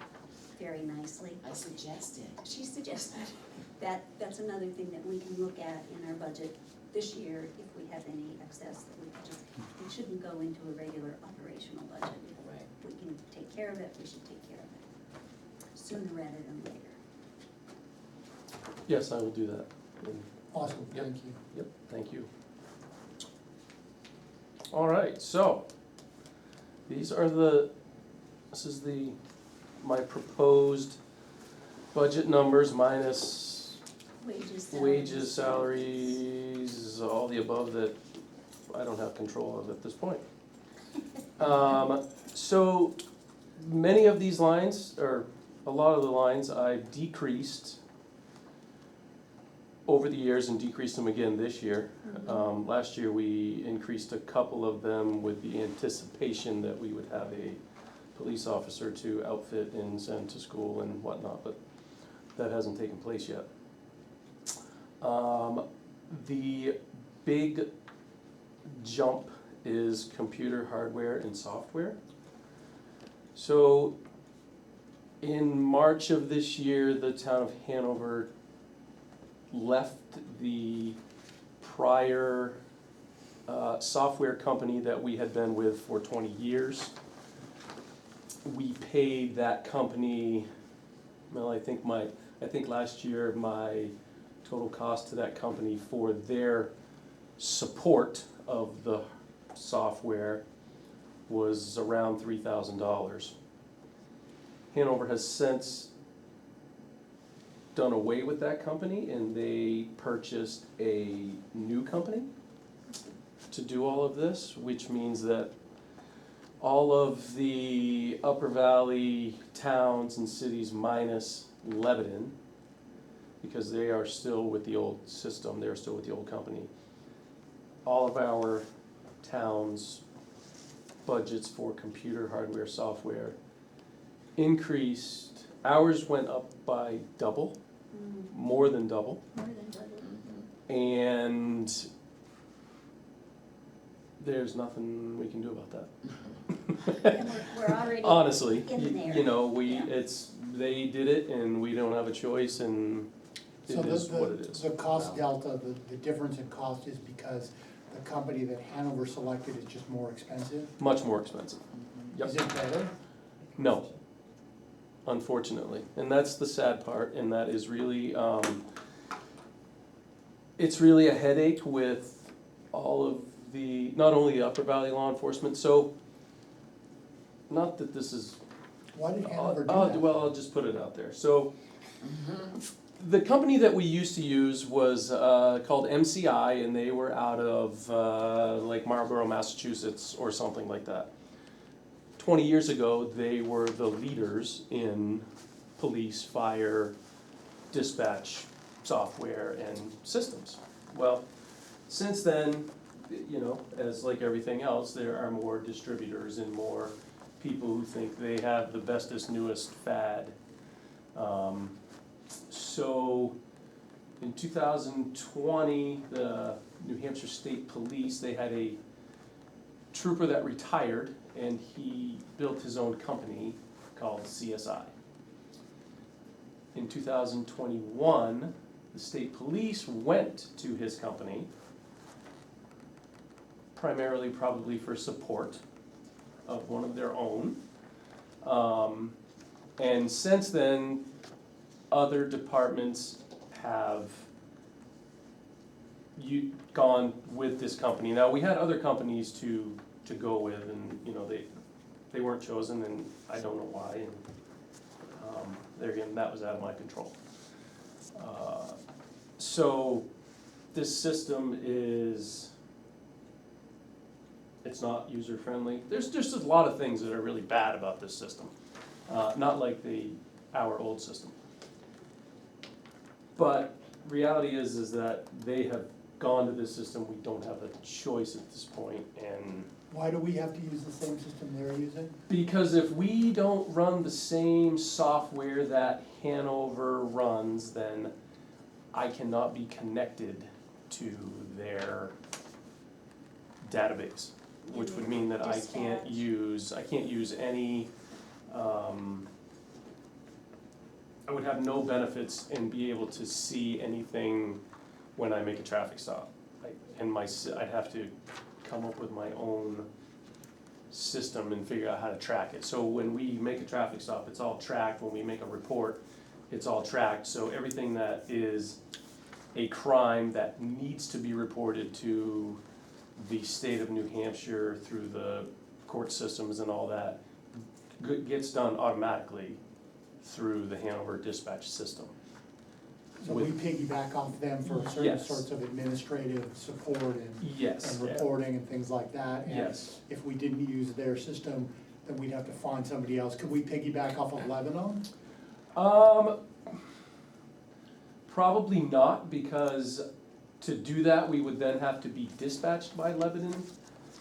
very nicely. I suggested. She suggested that that's another thing that we can look at in our budget this year, if we have any excess, that we could just, we shouldn't go into a regular operational budget. Right. If we can take care of it, we should take care of it sooner rather than later. Yes, I will do that. And- awesome, Yep. thank you. Yep, thank you. All right, so, this is my proposed budget numbers minus wages, salaries, all the above that I don't have control of at this point. So many of these lines, or a lot of the lines, I've decreased over the years and decreased them again this year. Last year, we increased a couple of them with the anticipation that we would have a police officer to outfit and send to school and whatnot, but that hasn't taken place yet. The big jump is computer hardware and software. So in March of this year, the town of Hanover left the prior software company that we had been with for 20 years. We paid that company, well, I think last year my total cost to that company for their support of the software was around $3,000. Hanover has since done away with that company, and they purchased a new company to do all of this, which means that all of the Upper Valley towns and cities minus Lebanon, because they are still with the old system, they're still with the old company, all of our towns' budgets for computer hardware, software increased. Ours went up by double, more than double. More than double. And there's nothing we can do about that. And we're already Honestly, in there. you know, Yeah. they did it and we don't have a choice, and So it is what it is. the cost delta, the difference in cost is because the company that Hanover selected is just more expensive? Much more expensive. Yep. Is it better? No, unfortunately, and that's the sad part, and that is really, it's really a headache with all of the, not only the Upper Valley law enforcement, so, not that this is, Why did Hanover do that? well, I'll just put it out there, so, the company that we used to use was called MCI, and they were out of like Marlborough, Massachusetts, or something like that. 20 years ago, they were the leaders in police, fire, dispatch software and systems. Well, since then, you know, as like everything else, there are more distributors and more people who think they have the bestest, newest fad. So in 2020, the New Hampshire State Police, they had a trooper that retired, and he built his own company called CSI. In 2021, the state police went to his company, primarily probably for support of one of their own. And since then, other departments have gone with this company. Now, we had other companies to go with, and, you know, they weren't chosen, and I don't know why, and there again, that was out of my control. So this system is, it's not user-friendly. There's just a lot of things that are really bad about this system, not like our old system. But reality is that they have gone to this system. We don't have a choice at this point, and Why do we have to use the same system they're using? because if we don't run the same software that Hanover runs, then I cannot be connected to their database, which would mean that I can't Dispatch. use any, I would have no benefits and be able to see anything when I make a traffic stop. I'd have to come up with my own system and figure out how to track it. So when we make a traffic stop, it's all tracked. When we make a report, it's all tracked. So everything that is a crime that needs to be reported to the state of New Hampshire through the court systems and all that gets done automatically through the Hanover dispatch system. So we piggyback off them for certain Yes. sorts of administrative support and Yes. and reporting and things like that. And Yes. if we didn't use their system, then we'd have to find somebody else. Could we piggyback off of Lebanon? Probably not, because to do that, we would then have to be dispatched by Lebanon,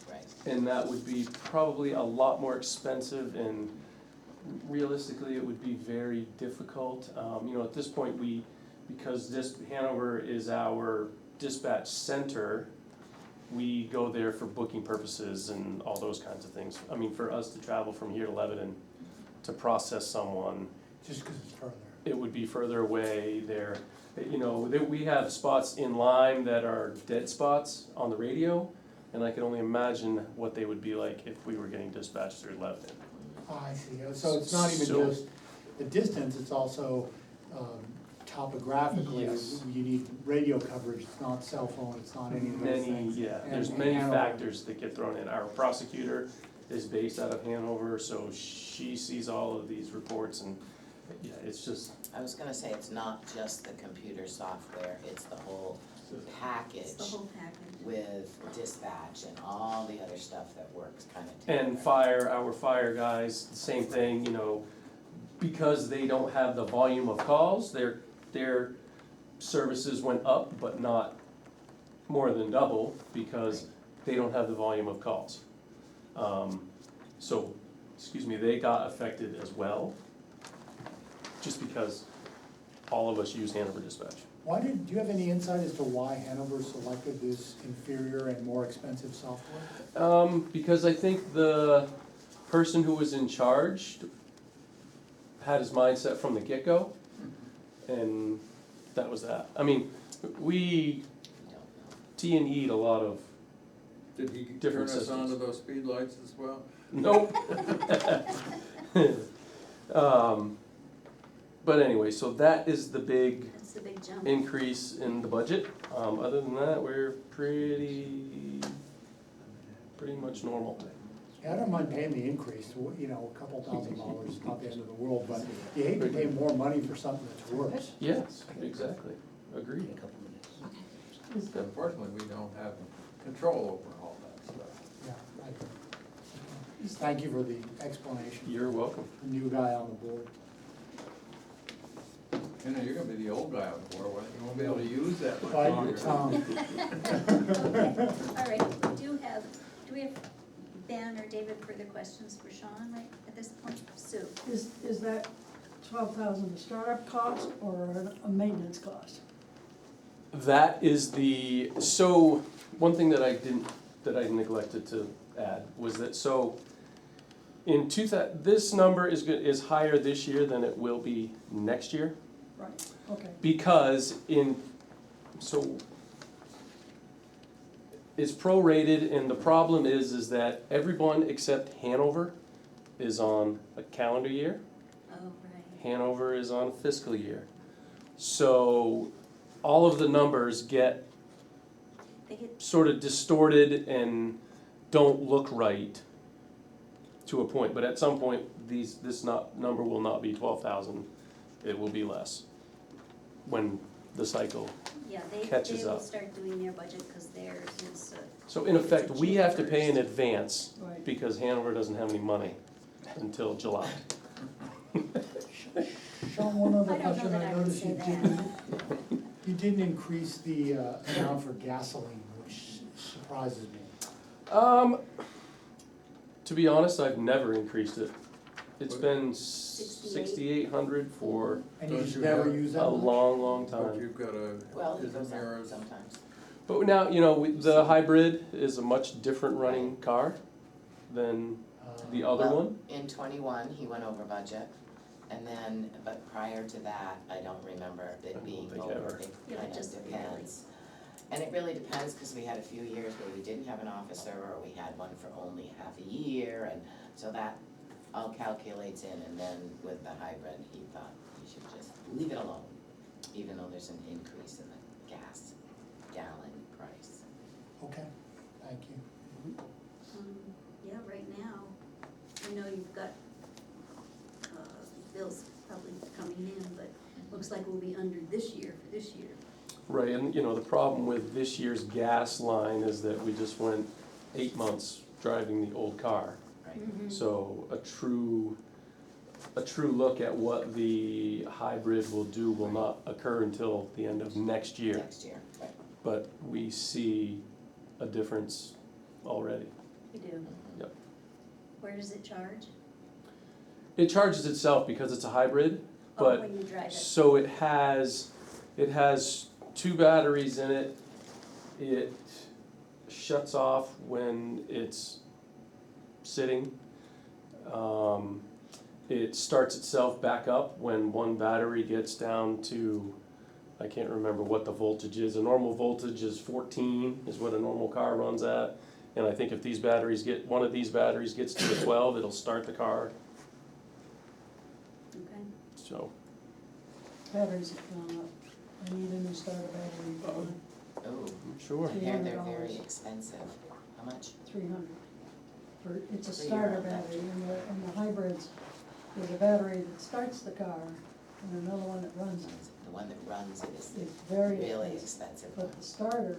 Right. and that would be probably a lot more expensive, and realistically, it would be very difficult. At this point, because Hanover is our dispatch center, we go there for booking purposes and all those kinds of things. I mean, for us to travel from here to Lebanon to process someone, Just because it's further. it would be further away there. We have spots in Lyme that are dead spots on the radio, and I can only imagine what they would be like if we were getting dispatched through Lebanon. Oh, I see. So it's not even So- just the distance, it's also topographically, Yes. you need radio coverage. It's not cell phone, it's not any of those things. There's And many Hanover- factors that get thrown in. Our prosecutor is based out of Hanover, so she sees all of these reports, and, yeah, it's just, I was gonna say, it's not just the computer software, it's the whole It's package the whole package. with dispatch and all the other stuff that works kind of together. and our fire guys, the same thing, because they don't have the volume of calls, their services went up, but not more than double, because they don't have the volume of calls. They got affected as well, just because all of us use Hanover Dispatch. Do you have any insight as to why Hanover selected this inferior and more expensive software? Because I think the person who was in charge had his mindset from the get-go, and that was that. I mean, we T&E'd a lot of, Did he turn Different us systems. on to those speed lights as well? nope. But anyway, so that is the big That's the big jump. increase in the budget. Other than that, we're pretty much normal. Yeah, I don't mind paying the increase, a couple $1,000 is not the end of the world, but you hate to pay more money for something that's worse. Yes, exactly, agreed. Unfortunately, we don't have control over all that stuff. Yeah, right. Thank you for the explanation. You're welcome. The new guy on the board. You're gonna be the old guy on the board, you won't be able to use that much Bite your longer. tongue. All right, do we have Ben or David further questions for Sean right at this point? Sue? Is that 12,000 a startup cost or a maintenance cost? That is one thing that I neglected to add was that, this number is higher this year than it will be next year. Right, okay. Because it's prorated, and the problem is that everyone except Hanover is on a calendar year. Oh, right. Hanover is on a fiscal year. So all of the numbers get They get, sort of distorted and don't look right to a point. But at some point, number will not be 12,000. It will be less when the cycle. yeah, Catches they will up. start doing their budget because theirs is, So in effect, we have to pay in advance Right. because Hanover doesn't have any money until July. Sean, one other I don't know question, that I I would noticed say you that. didn't increase the amount for gasoline, which surprises me. To be honest, I've never increased it. It's been 68? 6,800 for And you Don't just you never have- use that a much? long But time. you've got Well, it isn't goes up yours, sometimes. But now, the hybrid is a much different running car than the other Well, one. In 21, he went over budget, and then, but prior to that, I don't remember I it don't being think over, ever. it Yeah, kind it of just depends. And it really depends, because we had a few years where we didn't have an officer, or we had one for only half a year, and so that all calculates in, and then with the hybrid, he thought we should just leave it alone, even though there's an increase in the gas gallon price. Okay, thank you. yeah, right now, I know you've got bills probably coming in, but looks looks like we'll be under this year for this year. Right, and you know, the problem with this year's gas line is that we just went 8 months driving the old car. Mhm. So a true look at what the hybrid will do will not occur until the end of next year. Next year, right. But we see a difference already. We do. Yep. Where does it charge? It charges itself because it's a hybrid, Oh, but when you drive it. so it has 2 batteries in it. It shuts off when it's sitting. It starts itself back up when one battery gets down to, I can't remember what the voltage is. A normal voltage is 14 is what a normal car runs at. And I think if one of these batteries gets to a 12, it'll start the car. Okay. So, Batteries have gone up. I need a new starter battery, Oh, sure. they're very $300. expensive. How much? 300. It's a For your starter own battery, and the hybrids, there's a battery that starts the car, and another one that runs it. The one that runs it is It's very really expensive, expensive. but the starter,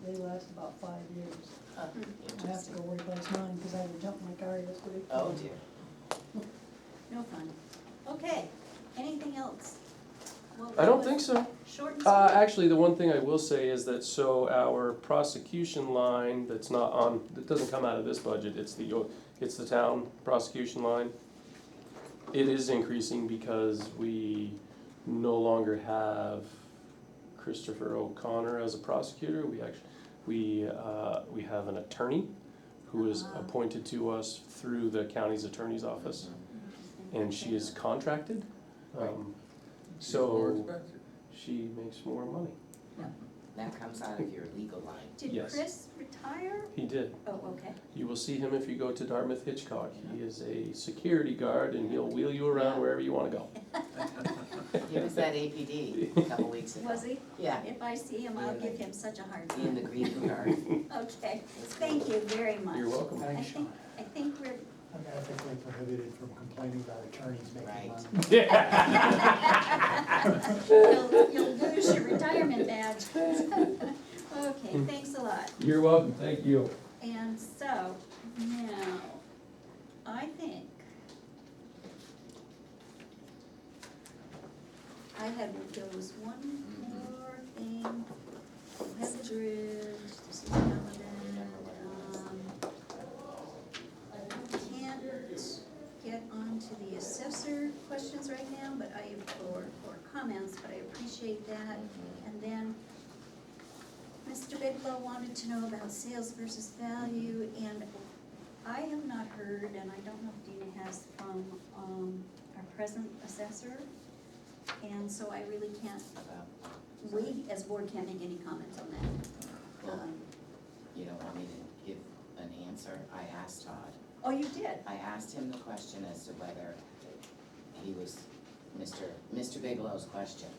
they last about 5 years. Huh, I have to interesting. go replace mine, because I had to jump my car yesterday. Oh dear. No fun. Okay, anything else? Well, I don't that think was so. Short and sweet. Actually, the one thing I will say is that, so our prosecution line that's not on, that doesn't come out of this budget, it's the town prosecution line. It is increasing because we no longer have Christopher O'Connor as a prosecutor. We have an attorney who is Ah. appointed to us through the county's attorney's office, and she is contracted. So she makes more money. That comes out of your legal line. Did Yes. Chris retire? He did. Oh, okay. You will see him if you go to Dartmouth Hitchcock. He is a security guard and he'll wheel you around wherever you wanna go. He was at APD a couple weeks ago. Was he? Yeah, If I see him, I'll give him such a hard in the time. greeting card. Okay, thank you very much. You're welcome. I think we're, I'm ethically prohibited from complaining about attorneys making Right. money. you'll lose your retirement badge. Okay, thanks a lot. You're welcome, thank you. And so, now, I think there was one more thing. We have the bridge, this is relevant. Can't get onto the assessor questions right now, but or comments, but I appreciate that. And then Mr. Bigelow wanted to know about sales versus value, and I have not heard, and I don't know if Dina has, from our present assessor. And so I really can't, we as board can't make any comments on that. Well, you don't want me to give an answer? I asked Todd. Oh, you did? I asked him the question as to whether he was, Mr. Bigelow's question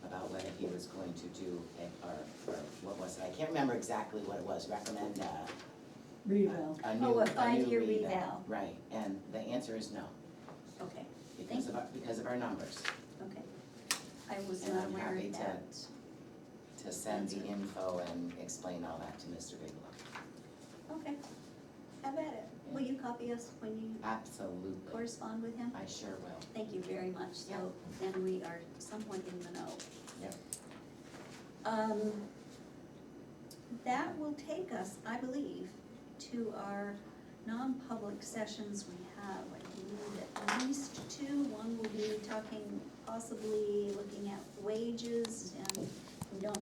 about whether he was going to do, or what was it? I can't remember exactly what it was, recommend Reval. a new, Oh, a a new 5-year reval. reval. Right, and the answer is no, Okay, because of our numbers. okay. I was And not I'm aware happy of to- that. To send the info and explain all that to Mr. Bigelow. Okay, how about it? Will you copy us when you Absolutely, correspond with him? I sure will. Thank you very much, so then we are somewhat in the know. Yep. That will take us, I believe, to our non-public sessions we have. I believe at least 2. One will be talking, possibly looking at wages and